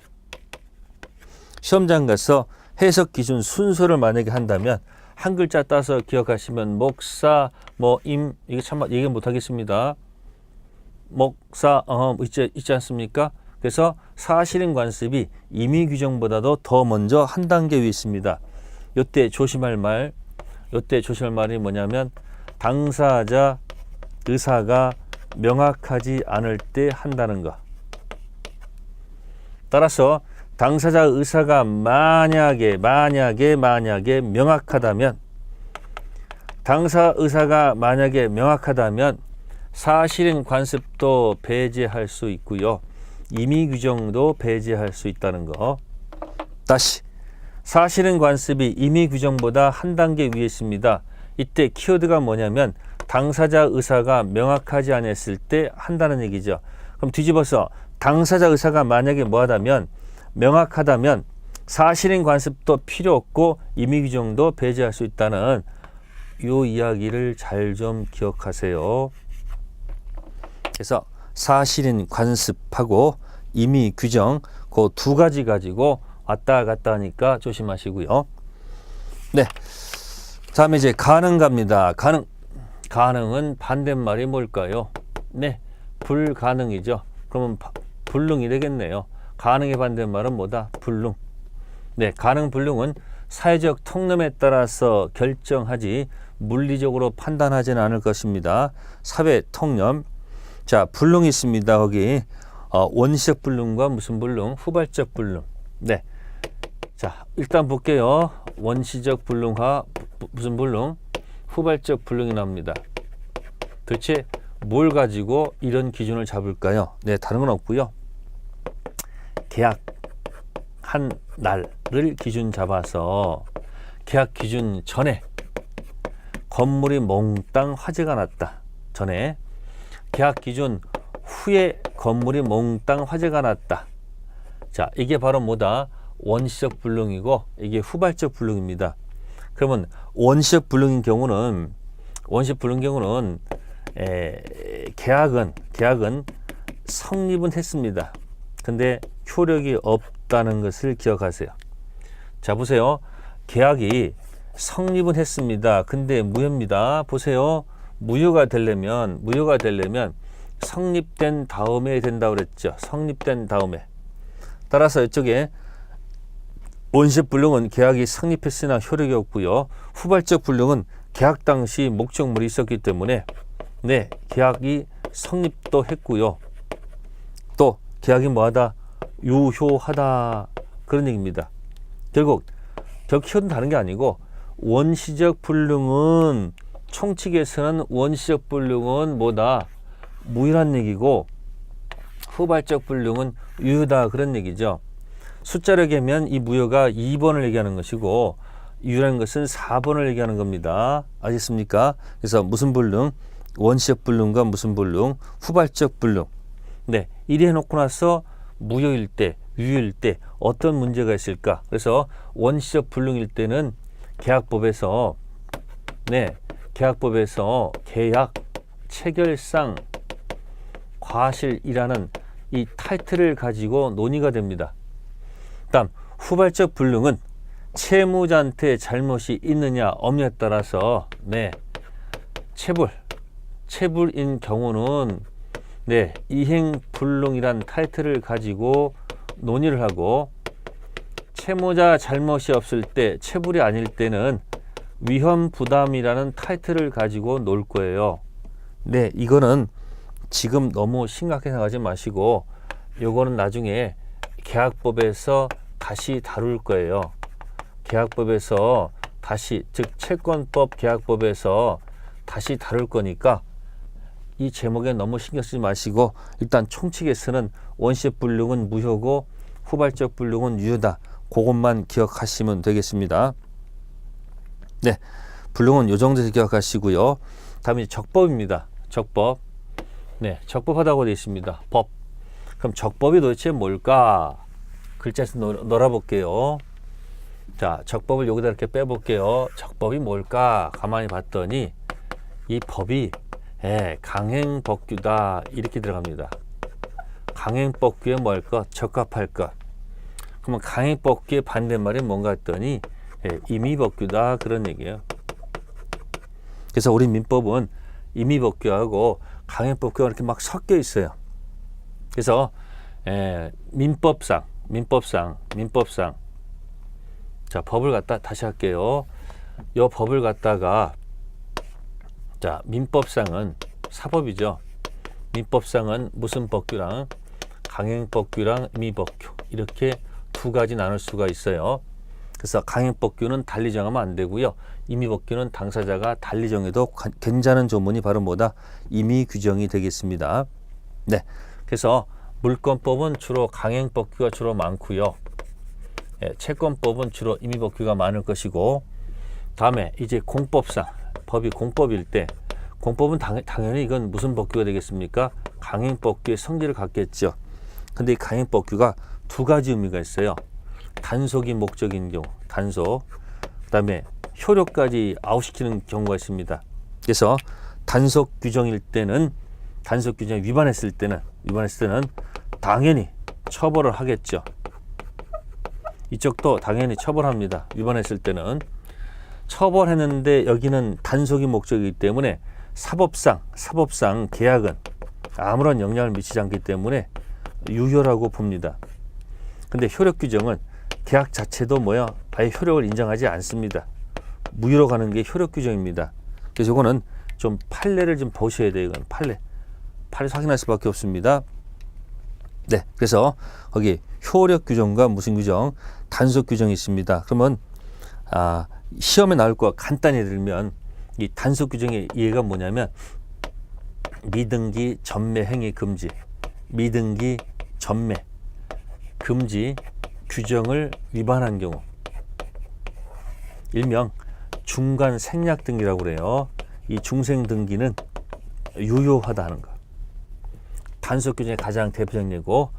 시험장 가서 해석 기준 순서를 만약에 한다면 한 글자 따서 기억하시면 목사, 이게 참 얘기 못 하겠습니다. 목사, 있지 않습니까? 그래서 사실인 관습이 임의 규정보다도 더 먼저 한 단계 위에 있습니다. 요때 조심할 말이 뭐냐면 당사자 의사가 명확하지 않을 때 한다는 거. 따라서 당사자 의사가 만약에 명확하다면, 당사 의사가 만약에 명확하다면 사실인 관습도 배제할 수 있고요. 임의 규정도 배제할 수 있다는 거. 다시, 사실인 관습이 임의 규정보다 한 단계 위에 있습니다. 이때 키워드가 뭐냐면 당사자 의사가 명확하지 않았을 때 한다는 얘기죠. 그럼 뒤집어서 당사자 의사가 만약에 뭐하다면 명확하다면 사실인 관습도 필요 없고 임의 규정도 배제할 수 있다는 요 이야기를 잘 좀 기억하세요. 그래서 사실인 관습하고 임의 규정 그 두 가지 가지고 왔다 갔다 하니까 조심하시고요. 네, 다음에 이제 가능 갑니다. 가능은 반대말이 뭘까요? 네, 불가능이죠. 그러면 불능이 되겠네요. 가능의 반대말은 뭐다? 불능. 네, 가능 불능은 사회적 통념에 따라서 결정하지 물리적으로 판단하지는 않을 것입니다. 사회 통념. 자, 불능이 있습니다. 거기 원시적 불능과 무슨 불능? 후발적 불능. 네, 자 일단 볼게요. 원시적 불능과 무슨 불능? 후발적 불능이 나옵니다. 도대체 뭘 가지고 이런 기준을 잡을까요? 네, 다른 건 없고요. 계약 한 날을 기준 잡아서 계약 기준 전에 건물이 몽땅 화재가 났다. 전에 계약 기준 후에 건물이 몽땅 화재가 났다. 자, 이게 바로 뭐다? 원시적 불능이고 이게 후발적 불능입니다. 그러면 원시적 불능인 경우는 계약은 성립은 했습니다. 근데 효력이 없다는 것을 기억하세요. 자, 보세요. 계약이 성립은 했습니다. 근데 무효입니다. 보세요. 무효가 되려면 성립된 다음에 된다고 그랬죠. 성립된 다음에. 따라서 이쪽에 원시적 불능은 계약이 성립했으나 효력이 없고요. 후발적 불능은 계약 당시 목적물이 있었기 때문에 네, 계약이 성립도 했고요. 또 계약이 뭐하다? 유효하다. 그런 얘기입니다. 결국 키워드는 다른 게 아니고 원시적 불능은 총칙에서는 원시적 불능은 뭐다? 무효란 얘기고 후발적 불능은 유효다 그런 얘기죠. 숫자로 얘기하면 이 무효가 2번을 얘기하는 것이고 유효라는 것은 4번을 얘기하는 겁니다. 알겠습니까? 그래서 무슨 불능? 원시적 불능과 무슨 불능? 후발적 불능. 네, 이래 해놓고 나서 무효일 때, 유효일 때 어떤 문제가 있을까? 그래서 원시적 불능일 때는 계약법에서 계약 체결상 과실이라는 이 타이틀을 가지고 논의가 됩니다. 다음 후발적 불능은 채무자한테 잘못이 있느냐 없느냐에 따라서 체불인 경우는 이행불능이란 타이틀을 가지고 논의를 하고 채무자 잘못이 없을 때 체불이 아닐 때는 위험부담이라는 타이틀을 가지고 놀 거예요. 네, 이거는 지금 너무 심각하게 생각하지 마시고 요거는 나중에 계약법에서 다시 다룰 거예요. 계약법에서 다시, 즉 채권법 계약법에서 다시 다룰 거니까 이 제목에 너무 신경 쓰지 마시고 일단 총칙에서는 원시적 불능은 무효고 후발적 불능은 유효다. 그것만 기억하시면 되겠습니다. 네, 불능은 요 정도에서 기억하시고요. 다음에 적법입니다. 적법. 네, 적법하다고 되어 있습니다. 법. 그럼 적법이 도대체 뭘까? 글자에서 놀아볼게요. 자, 적법을 여기다 이렇게 빼볼게요. 적법이 뭘까? 가만히 봤더니 이 법이 강행법규다 이렇게 들어갑니다. 강행법규에 뭘 것? 적합할 것. 그러면 강행법규의 반대말이 뭔가 했더니 임의법규다 그런 얘기예요. 그래서 우리 민법은 임의법규하고 강행법규가 이렇게 막 섞여 있어요. 그래서 민법상 자, 법을 갖다 다시 할게요. 이 법을 갖다가 자, 민법상은 사법이죠. 민법상은 무슨 법규랑 강행법규랑 임의법규 이렇게 두 가지 나눌 수가 있어요. 그래서 강행법규는 달리 정하면 안 되고요. 임의법규는 당사자가 달리 정해도 괜찮은 조문이 바로 뭐다? 임의 규정이 되겠습니다. 네, 그래서 물권법은 주로 강행법규가 주로 많고요. 채권법은 주로 임의법규가 많을 것이고, 다음에 이제 공법상 법이 공법일 때, 공법은 당연히 이건 무슨 법규가 되겠습니까? 강행법규의 성질을 갖겠죠. 근데 이 강행법규가 두 가지 의미가 있어요. 단속이 목적인 경우, 단속. 그 다음에 효력까지 아웃시키는 경우가 있습니다. 그래서 단속 규정일 때는, 단속 규정에 위반했을 때는 당연히 처벌을 하겠죠. 이쪽도 당연히 처벌합니다. 위반했을 때는. 처벌했는데 여기는 단속이 목적이기 때문에 사법상 계약은 아무런 영향을 미치지 않기 때문에 유효라고 봅니다. 근데 효력 규정은 계약 자체도 아예 효력을 인정하지 않습니다. 무효로 가는 게 효력 규정입니다. 그래서 이거는 좀 판례를 좀 보셔야 돼요. 이건 판례에서 확인할 수밖에 없습니다. 네, 그래서 거기 효력 규정과 무슨 규정, 단속 규정이 있습니다. 그러면 시험에 나올 거 간단히 들면 이 단속 규정의 이해가 뭐냐면 미등기 전매 행위 금지, 미등기 전매 금지 규정을 위반한 경우, 일명 중간 생략 등기라고 그래요. 이 중생 등기는 유효하다 하는 거. 단속 규정의 가장 대표적 예고,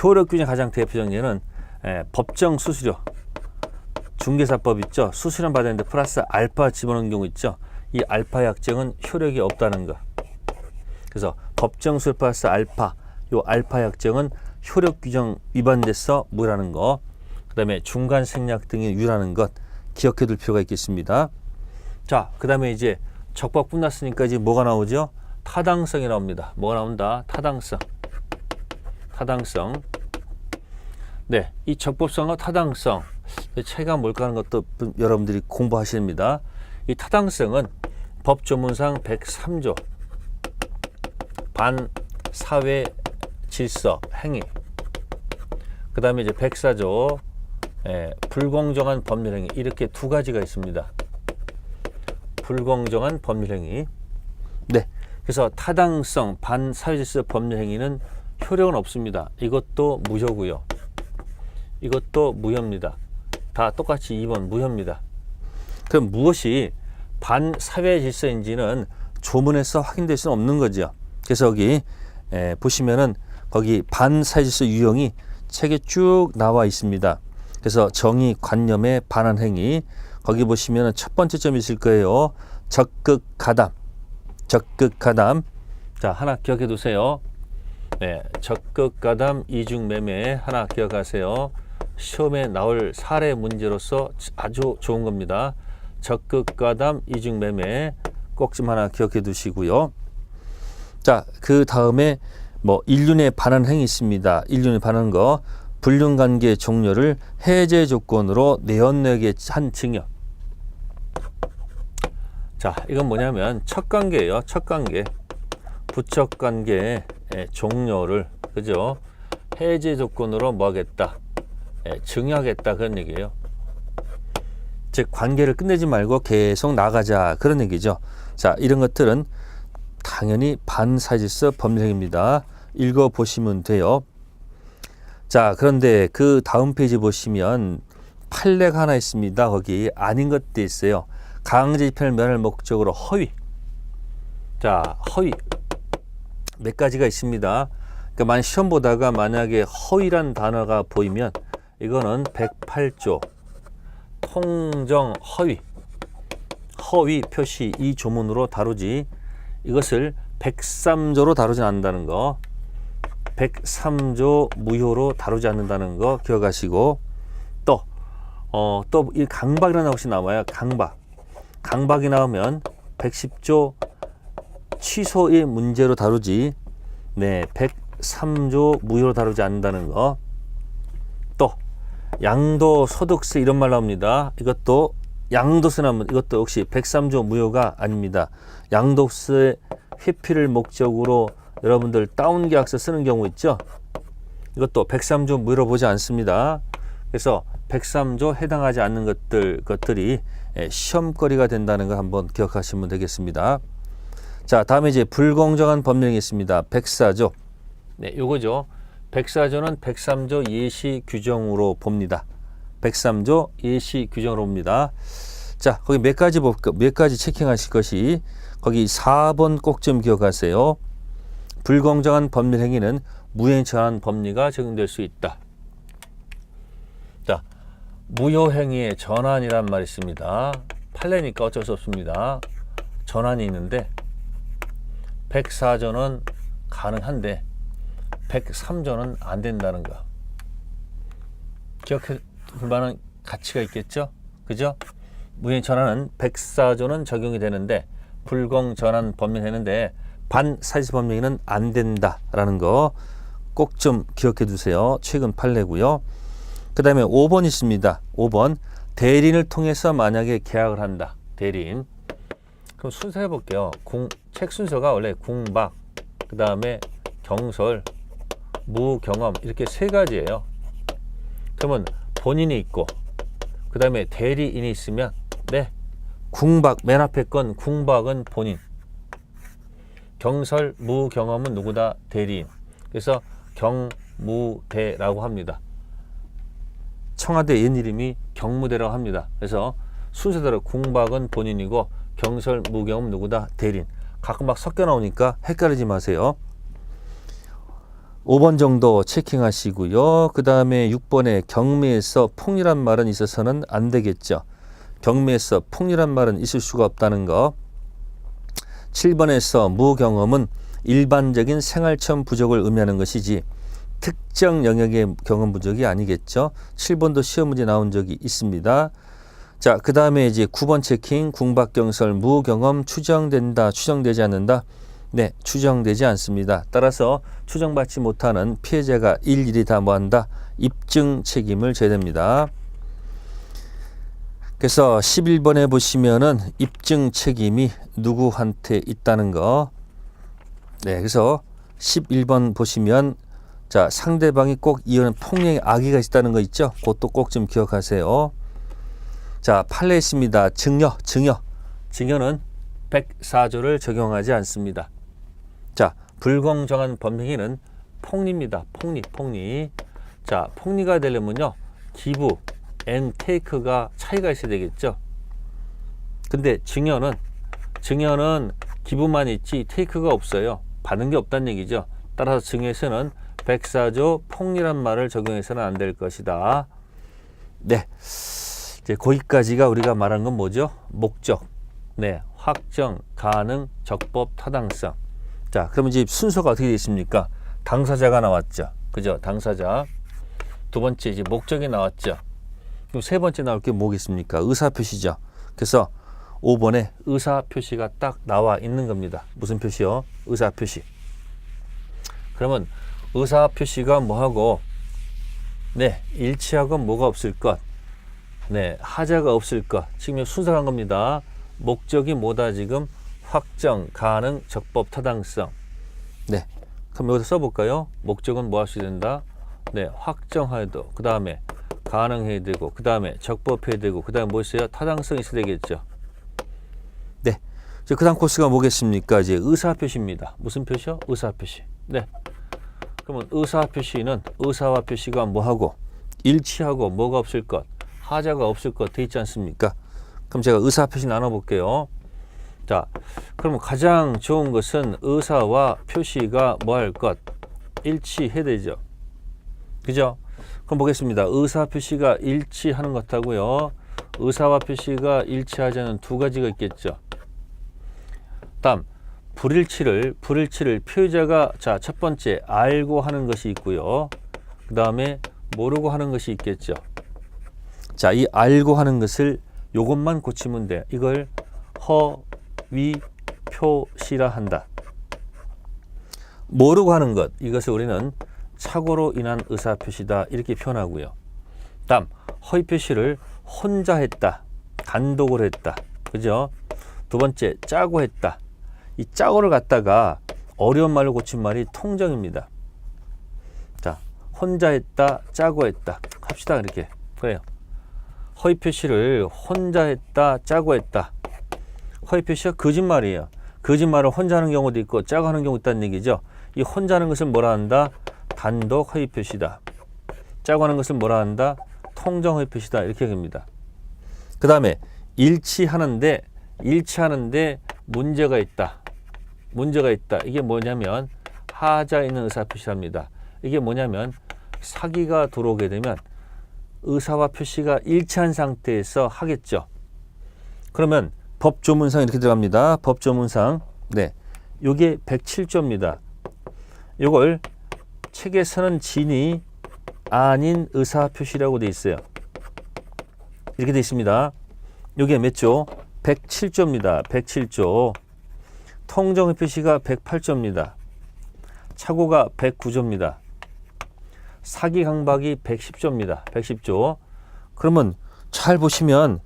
효력 규정의 가장 대표적 예는 법정 수수료, 중개사법 있죠. 수수료 받았는데 플러스 알파 집어넣은 경우 있죠. 이 알파 약정은 효력이 없다는 거. 그래서 법정 수수료 플러스 알파, 요 알파 약정은 효력 규정 위반돼서 무효라는 거. 그 다음에 중간 생략 등이 유효라는 것 기억해 둘 필요가 있겠습니다. 자, 그 다음에 이제 적법 끝났으니까 이제 뭐가 나오죠? 타당성이 나옵니다. 뭐가 나온다? 타당성. 네, 이 적법성과 타당성, 차이가 뭘까 하는 것도 여러분들이 공부하십니다. 이 타당성은 법조문상 103조 반사회 질서 행위, 그 다음에 이제 104조 불공정한 법률 행위, 이렇게 두 가지가 있습니다. 불공정한 법률 행위. 네, 그래서 타당성 반사회 질서 법률 행위는 효력은 없습니다. 이것도 무효고요. 이것도 무효입니다. 다 똑같이 2번 무효입니다. 그럼 무엇이 반사회 질서인지는 조문에서 확인될 수는 없는 거죠. 그래서 여기 보시면은 거기 반사회 질서 유형이 책에 쭉 나와 있습니다. 그래서 정의 관념에 반한 행위, 거기 보시면은 첫 번째 점이 있을 거예요. 적극 가담. 자, 하나 기억해 두세요. 네, 적극 가담 이중 매매 하나 기억하세요. 시험에 나올 사례 문제로서 아주 좋은 겁니다. 적극 가담 이중 매매 꼭 좀 하나 기억해 두시고요. 자, 그 다음에 인륜에 반한 행위 있습니다. 인륜에 반한 거, 불륜관계 종료를 해제 조건으로 내연내게 한 증여. 자, 이건 뭐냐면 첫 관계예요. 첫 관계, 부척 관계 종료를, 그죠? 해제 조건으로 뭐 하겠다? 증여하겠다, 그런 얘기예요. 즉 관계를 끝내지 말고 계속 나가자, 그런 얘기죠. 자, 이런 것들은 당연히 반사질서 법률행위입니다. 읽어보시면 돼요. 자, 그런데 그 다음 페이지 보시면 판례가 하나 있습니다. 거기 아닌 것도 있어요. 강제 집행을 면할 목적으로 허위. 자, 허위 몇 가지가 있습니다. 그러니까 만약 시험 보다가 만약에 허위란 단어가 보이면 이거는 108조 통정 허위 표시 이 조문으로 다루지, 이것을 103조로 다루지 않는다는 거, 103조 무효로 다루지 않는다는 거 기억하시고, 또 이 강박이라는 것이 나와요. 강박이 나오면 110조 취소의 문제로 다루지, 네, 103조 무효로 다루지 않는다는 거. 또 양도소득세 이런 말 나옵니다. 이것도 양도세 나오면 이것도 역시 103조 무효가 아닙니다. 양도세 회피를 목적으로 여러분들 다운계약서 쓰는 경우 있죠. 이것도 103조 무효로 보지 않습니다. 그래서 103조 해당하지 않는 것들이 시험거리가 된다는 거 한번 기억하시면 되겠습니다. 자, 다음에 이제 불공정한 법령이 있습니다. 104조. 네, 요거죠. 104조는 103조 예시 규정으로 봅니다. 103조 예시 규정으로 봅니다. 자, 거기 몇 가지 체킹하실 것이 거기 4번 꼭 좀 기억하세요. 불공정한 법률 행위는 무효행위처한 법리가 적용될 수 있다. 자, 무효행위의 전환이란 말이 있습니다. 판례니까 어쩔 수 없습니다. 전환이 있는데 104조는 가능한데 103조는 안 된다는 거. 기억해 둘 만한 가치가 있겠죠? 그죠? 무효행위 전환은 104조는 적용이 되는데 불공정한 법령행위인데 반사실서 법령행위는 안 된다라는 거 꼭 좀 기억해 두세요. 최근 판례고요. 그 다음에 5번 있습니다. 5번 대리인을 통해서 만약에 계약을 한다. 대리인. 그럼 순서 해볼게요. 책 순서가 원래 궁박, 그 다음에 경설, 무경험 이렇게 세 가지예요. 그러면 본인이 있고 그 다음에 대리인이 있으면 네, 궁박 맨 앞에 건 궁박은 본인, 경설, 무경험은 누구다? 대리인. 그래서 경무대라고 합니다. 청와대 옛 이름이 경무대라고 합니다. 그래서 순서대로 궁박은 본인이고 경설, 무경험 누구다? 대리인. 가끔 막 섞여 나오니까 헷갈리지 마세요. 5번 정도 체킹하시고요. 그 다음에 6번에 경매에서 폭리란 말은 있어서는 안 되겠죠. 경매에서 폭리란 말은 있을 수가 없다는 거. 7번에서 무경험은 일반적인 생활체험 부족을 의미하는 것이지 특정 영역의 경험 부족이 아니겠죠. 7번도 시험 문제 나온 적이 있습니다. 자, 그 다음에 이제 9번 체킹 궁박경설 무경험 추정된다, 추정되지 않는다. 네, 추정되지 않습니다. 따라서 추정받지 못하는 피해자가 일일이 다 뭐한다? 입증 책임을 져야 됩니다. 그래서 11번에 보시면은 입증 책임이 누구한테 있다는 거. 네, 그래서 11번 보시면 자, 상대방이 꼭 이어는 폭력의 악의가 있다는 거 있죠? 그것도 꼭 좀 기억하세요. 자, 판례 있습니다. 증여는 104조를 적용하지 않습니다. 자, 불공정한 법행위는 폭리입니다. 폭리. 자, 폭리가 되려면요, 기부, 앤 테이크가 차이가 있어야 되겠죠. 근데 증여는 기부만 있지 테이크가 없어요. 받는 게 없다는 얘기죠. 따라서 증여에서는 104조 폭리란 말을 적용해서는 안 될 것이다. 네, 이제 거기까지가 우리가 말한 건 뭐죠? 목적, 네, 확정, 가능, 적법, 타당성. 자, 그러면 이제 순서가 어떻게 되어 있습니까? 당사자가 나왔죠. 그죠? 당사자. 두 번째 이제 목적이 나왔죠. 그럼 세 번째 나올 게 뭐겠습니까? 의사표시죠. 그래서 5번에 의사표시가 딱 나와 있는 겁니다. 무슨 표시요? 의사표시. 그러면 의사표시가 뭐하고, 네, 일치하고 뭐가 없을 것, 네, 하자가 없을 것. 지금 순서가 한 겁니다. 목적이 뭐다 지금? 확정, 가능, 적법, 타당성. 네, 그럼 여기서 써볼까요? 목적은 뭐 할 수 된다? 네, 확정해도, 그 다음에 가능해야 되고, 그 다음에 적법해야 되고, 그 다음에 뭐 있어요? 타당성이 있어야 되겠죠. 네, 이제 그 다음 코스가 뭐겠습니까? 이제 의사표시입니다. 무슨 표시요? 의사표시. 네, 그러면 의사표시는 의사와 표시가 뭐하고 일치하고 뭐가 없을 것, 하자가 없을 것 돼 있지 않습니까? 그럼 제가 의사표시 나눠볼게요. 자, 그러면 가장 좋은 것은 의사와 표시가 뭐 할 것? 일치해야 되죠. 그죠? 그럼 보겠습니다. 의사 표시가 일치하는 것하고요, 의사와 표시가 일치하지 않는 두 가지가 있겠죠. 다음, 불일치를 피해자가 자, 첫 번째 알고 하는 것이 있고요. 그 다음에 모르고 하는 것이 있겠죠. 자, 이 알고 하는 것을 요것만 고치면 돼. 이걸 허위 표시라 한다. 모르고 하는 것, 이것을 우리는 착오로 인한 의사표시다 이렇게 표현하고요. 다음, 허위 표시를 혼자 했다, 단독으로 했다. 그죠? 두 번째, 짜고 했다. 이 짜고를 갖다가 어려운 말로 고친 말이 통정입니다. 자, 혼자 했다, 짜고 했다 합시다. 이렇게 그래요. 허위 표시를 혼자 했다, 짜고 했다. 허위 표시가 거짓말이에요. 거짓말을 혼자 하는 경우도 있고 짜고 하는 경우도 있다는 얘기죠. 이 혼자 하는 것을 뭐라 한다? 단독 허위 표시다. 짜고 하는 것을 뭐라 한다? 통정 허위 표시다. 이렇게 얘기합니다. 그 다음에 일치하는데 문제가 있다. 문제가 있다. 이게 뭐냐면 하자 있는 의사 표시랍니다. 이게 뭐냐면 사기가 들어오게 되면 의사와 표시가 일치한 상태에서 하겠죠. 그러면 법조문상 이렇게 들어갑니다. 법조문상. 네. 요게 107조입니다. 요걸 책에서는 진이 아닌 의사 표시라고 되어 있어요. 이렇게 되어 있습니다. 요게 몇 조? 107조입니다. 107조. 통정의 표시가 108조입니다. 착오가 109조입니다. 사기 강박이 110조입니다. 110조. 그러면 잘 보시면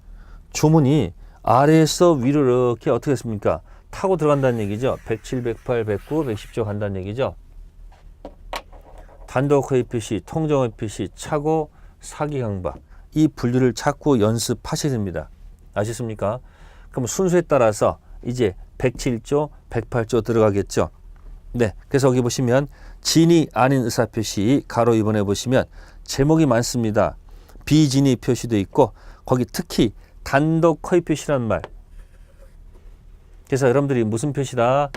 조문이 아래에서 위로 이렇게 어떻게 했습니까? 타고 들어간다는 얘기죠. 107, 108, 109, 110조 간다는 얘기죠. 단독 허위 표시, 통정 허위 표시, 착오, 사기 강박. 이 분류를 자꾸 연습하셔야 됩니다. 아셨습니까? 그럼 순서에 따라서 이제 107조, 108조 들어가겠죠. 네, 그래서 여기 보시면 진이 아닌 의사표시 가로 2번에 보시면 제목이 많습니다. 비진이 표시도 있고 거기 특히 단독 허위 표시란 말. 그래서 여러분들이 무슨 표시다?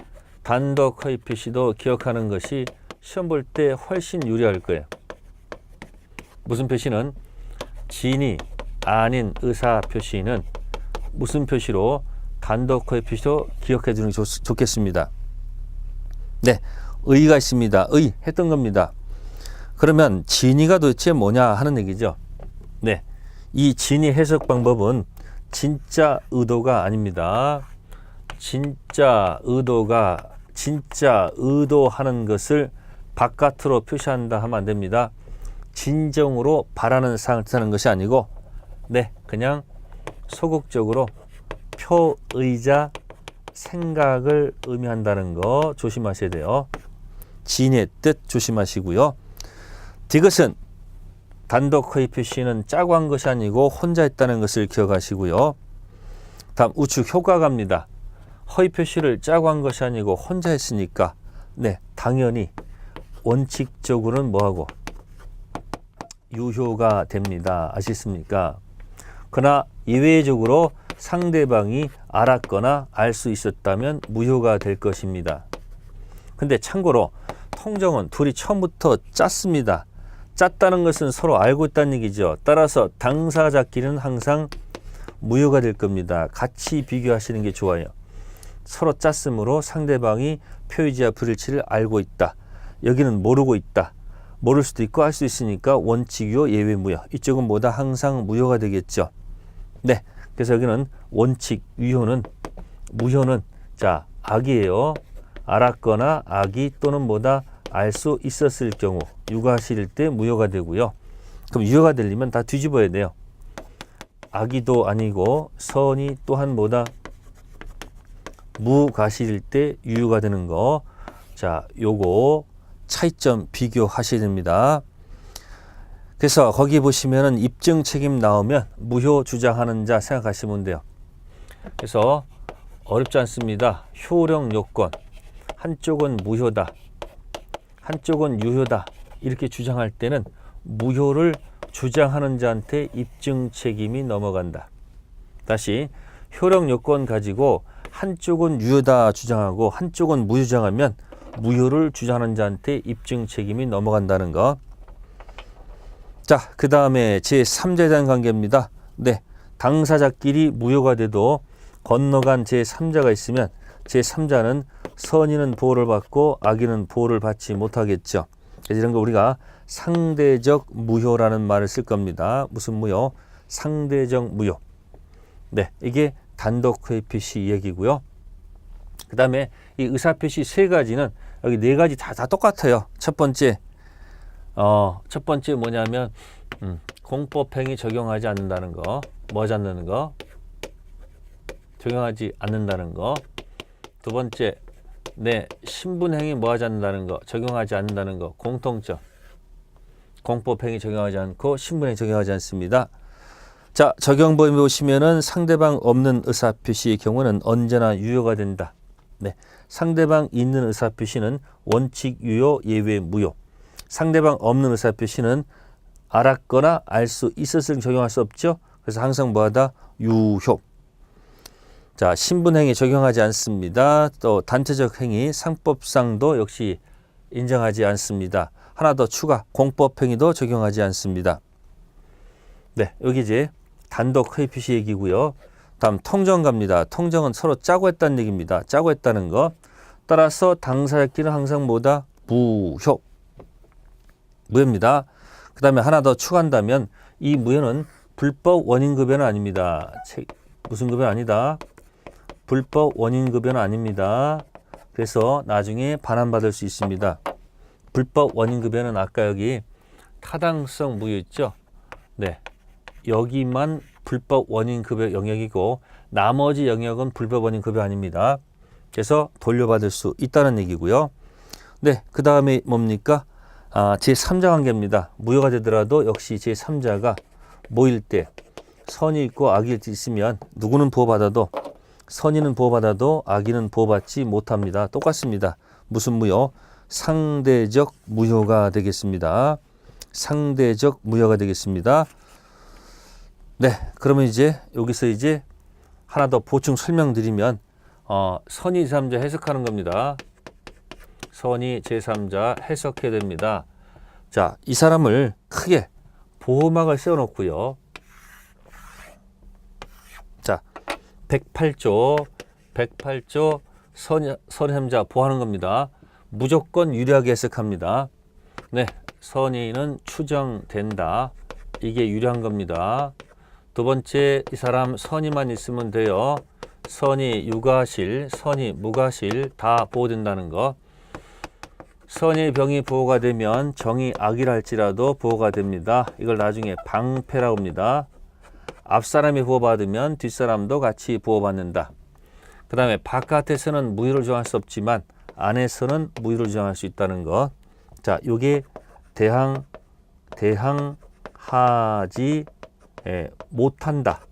단독 허위 표시도 기억하는 것이 시험 볼 때 훨씬 유리할 거예요. 무슨 표시는 진이 아닌 의사표시는 무슨 표시로 단독 허위 표시로 기억해 주는 게 좋겠습니다. 네, 의가 있습니다. 의 했던 겁니다. 그러면 진위가 도대체 뭐냐 하는 얘기죠. 네, 이 진위 해석 방법은 진짜 의도가 아닙니다. 진짜 의도하는 것을 바깥으로 표시한다 하면 안 됩니다. 진정으로 바라는 사항을 뜻하는 것이 아니고, 네, 그냥 소극적으로 표의자 생각을 의미한다는 거 조심하셔야 돼요. 진의 뜻 조심하시고요. 디귿은 단독 허위 표시는 짜고 한 것이 아니고 혼자 했다는 것을 기억하시고요. 다음 우측 효과갑니다. 허위 표시를 짜고 한 것이 아니고 혼자 했으니까 네, 당연히 원칙적으로는 뭐하고 유효가 됩니다. 아시겠습니까? 그러나 예외적으로 상대방이 알았거나 알 수 있었다면 무효가 될 것입니다. 근데 참고로 통정은 둘이 처음부터 짰습니다. 짰다는 것은 서로 알고 있다는 얘기죠. 따라서 당사자끼리는 항상 무효가 될 겁니다. 같이 비교하시는 게 좋아요. 서로 짰으므로 상대방이 표의자 불일치를 알고 있다. 여기는 모르고 있다. 모를 수도 있고 알 수 있으니까 원칙유효 예외 무효. 이쪽은 뭐다? 항상 무효가 되겠죠. 네, 그래서 여기는 원칙 유효는 무효는 자 악이에요. 알았거나 악이 또는 뭐다? 알 수 있었을 경우 유가실일 때 무효가 되고요. 그럼 유효가 되려면 다 뒤집어야 돼요. 악이도 아니고 선이 또한 뭐다? 무가실일 때 유효가 되는 거. 자, 요거 차이점 비교하셔야 됩니다. 그래서 거기 보시면은 입증 책임 나오면 무효 주장하는 자 생각하시면 돼요. 그래서 어렵지 않습니다. 효력 요건. 한쪽은 무효다. 한쪽은 유효다. 이렇게 주장할 때는 무효를 주장하는 자한테 입증 책임이 넘어간다. 다시 효력 요건 가지고 한쪽은 유효다 주장하고 한쪽은 무효 주장하면 무효를 주장하는 자한테 입증 책임이 넘어간다는 거. 자, 그 다음에 제3자에 대한 관계입니다. 네, 당사자끼리 무효가 돼도 건너간 제3자가 있으면 제3자는 선인은 보호를 받고 악인은 보호를 받지 못하겠죠. 그래서 이런 거 우리가 상대적 무효라는 말을 쓸 겁니다. 무슨 무효? 상대적 무효. 네, 이게 단독 허위 표시 얘기고요. 그 다음에 이 의사표시 세 가지는 여기 네 가지 다 똑같아요. 첫 번째 뭐냐면 공법행위 적용하지 않는다는 거. 뭐 하지 않는 거? 적용하지 않는다는 거. 두 번째, 네, 신분행위 뭐 하지 않는다는 거. 적용하지 않는다는 거. 공통점. 공법행위 적용하지 않고 신분행위 적용하지 않습니다. 자, 적용범위 보시면은 상대방 없는 의사표시의 경우는 언제나 유효가 된다. 네, 상대방 있는 의사표시는 원칙 유효, 예외 무효. 상대방 없는 의사표시는 알았거나 알 수 있었을 적용할 수 없죠. 그래서 항상 뭐하다? 유효. 자, 신분행위 적용하지 않습니다. 또 단체적 행위, 상법상도 역시 인정하지 않습니다. 하나 더 추가, 공법행위도 적용하지 않습니다. 네, 여기 이제 단독 허위 표시 얘기고요. 다음 통정 갑니다. 통정은 서로 짜고 했다는 얘기입니다. 짜고 했다는 거. 따라서 당사자끼리는 항상 뭐다? 무효. 무효입니다. 그 다음에 하나 더 추가한다면 이 무효는 불법 원인급여는 아닙니다. 무슨 급여 아니다? 불법 원인급여는 아닙니다. 그래서 나중에 반환받을 수 있습니다. 불법 원인급여는 아까 여기 타당성 무효 있죠? 네, 여기만 불법 원인급여 영역이고 나머지 영역은 불법 원인급여 아닙니다. 그래서 돌려받을 수 있다는 얘기고요. 네, 그 다음에 뭡니까? 제3자 관계입니다. 무효가 되더라도 역시 제3자가 모일 때 선이 있고 악이 있으면 누구는 보호받아도 선의는 보호받아도 악의는 보호받지 못합니다. 똑같습니다. 무슨 무효? 상대적 무효가 되겠습니다. 상대적 무효가 되겠습니다. 네, 그러면 이제 여기서 이제 하나 더 보충 설명드리면 선의 제3자 해석하는 겁니다. 선의 제3자 해석해야 됩니다. 자, 이 사람을 크게 보호막을 세워놓고요. 자, 108조 선의 제3자 보호하는 겁니다. 무조건 유리하게 해석합니다. 네, 선의는 추정된다. 이게 유리한 겁니다. 두 번째, 이 사람 선의만 있으면 돼요. 선의 유가실, 선의 무가실 다 보호된다는 거. 선의 병이 보호가 되면 정의 악이라 할지라도 보호가 됩니다. 이걸 나중에 방패라고 합니다. 앞사람이 보호받으면 뒷사람도 같이 보호받는다. 그 다음에 바깥에서는 무효를 정할 수 없지만 안에서는 무효를 정할 수 있다는 것. 자, 요게 대항하지 못한다.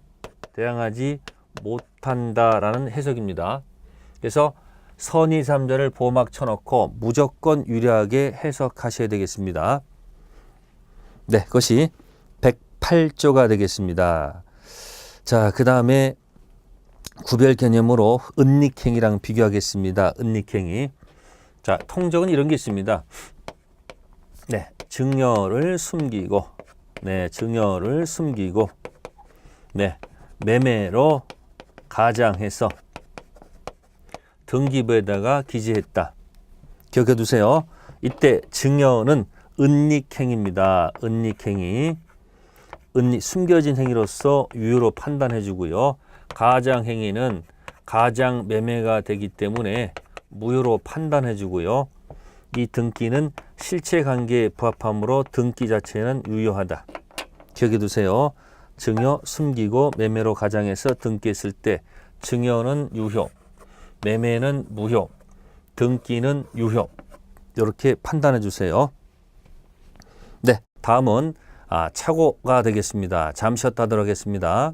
대항하지 못한다라는 해석입니다. 그래서 선의 제3자를 보호막 쳐놓고 무조건 유리하게 해석하셔야 되겠습니다. 네, 그것이 108조가 되겠습니다. 자, 그 다음에 구별 개념으로 은닉행위랑 비교하겠습니다. 은닉행위. 자, 통정은 이런 게 있습니다. 네, 증여를 숨기고, 네, 매매로 가장해서 등기부에다가 기재했다. 기억해 두세요. 이때 증여는 은닉행위입니다. 은닉행위. 숨겨진 행위로서 유효로 판단해 주고요. 가장행위는 가장 매매가 되기 때문에 무효로 판단해 주고요. 이 등기는 실체관계에 부합하므로 등기 자체는 유효하다. 기억해 두세요. 증여, 숨기고 매매로 가장해서 등기했을 때 증여는 유효, 매매는 무효, 등기는 유효. 이렇게 판단해 주세요. 네, 다음은 착오가 되겠습니다. 잠시 쉬었다 하도록 하겠습니다.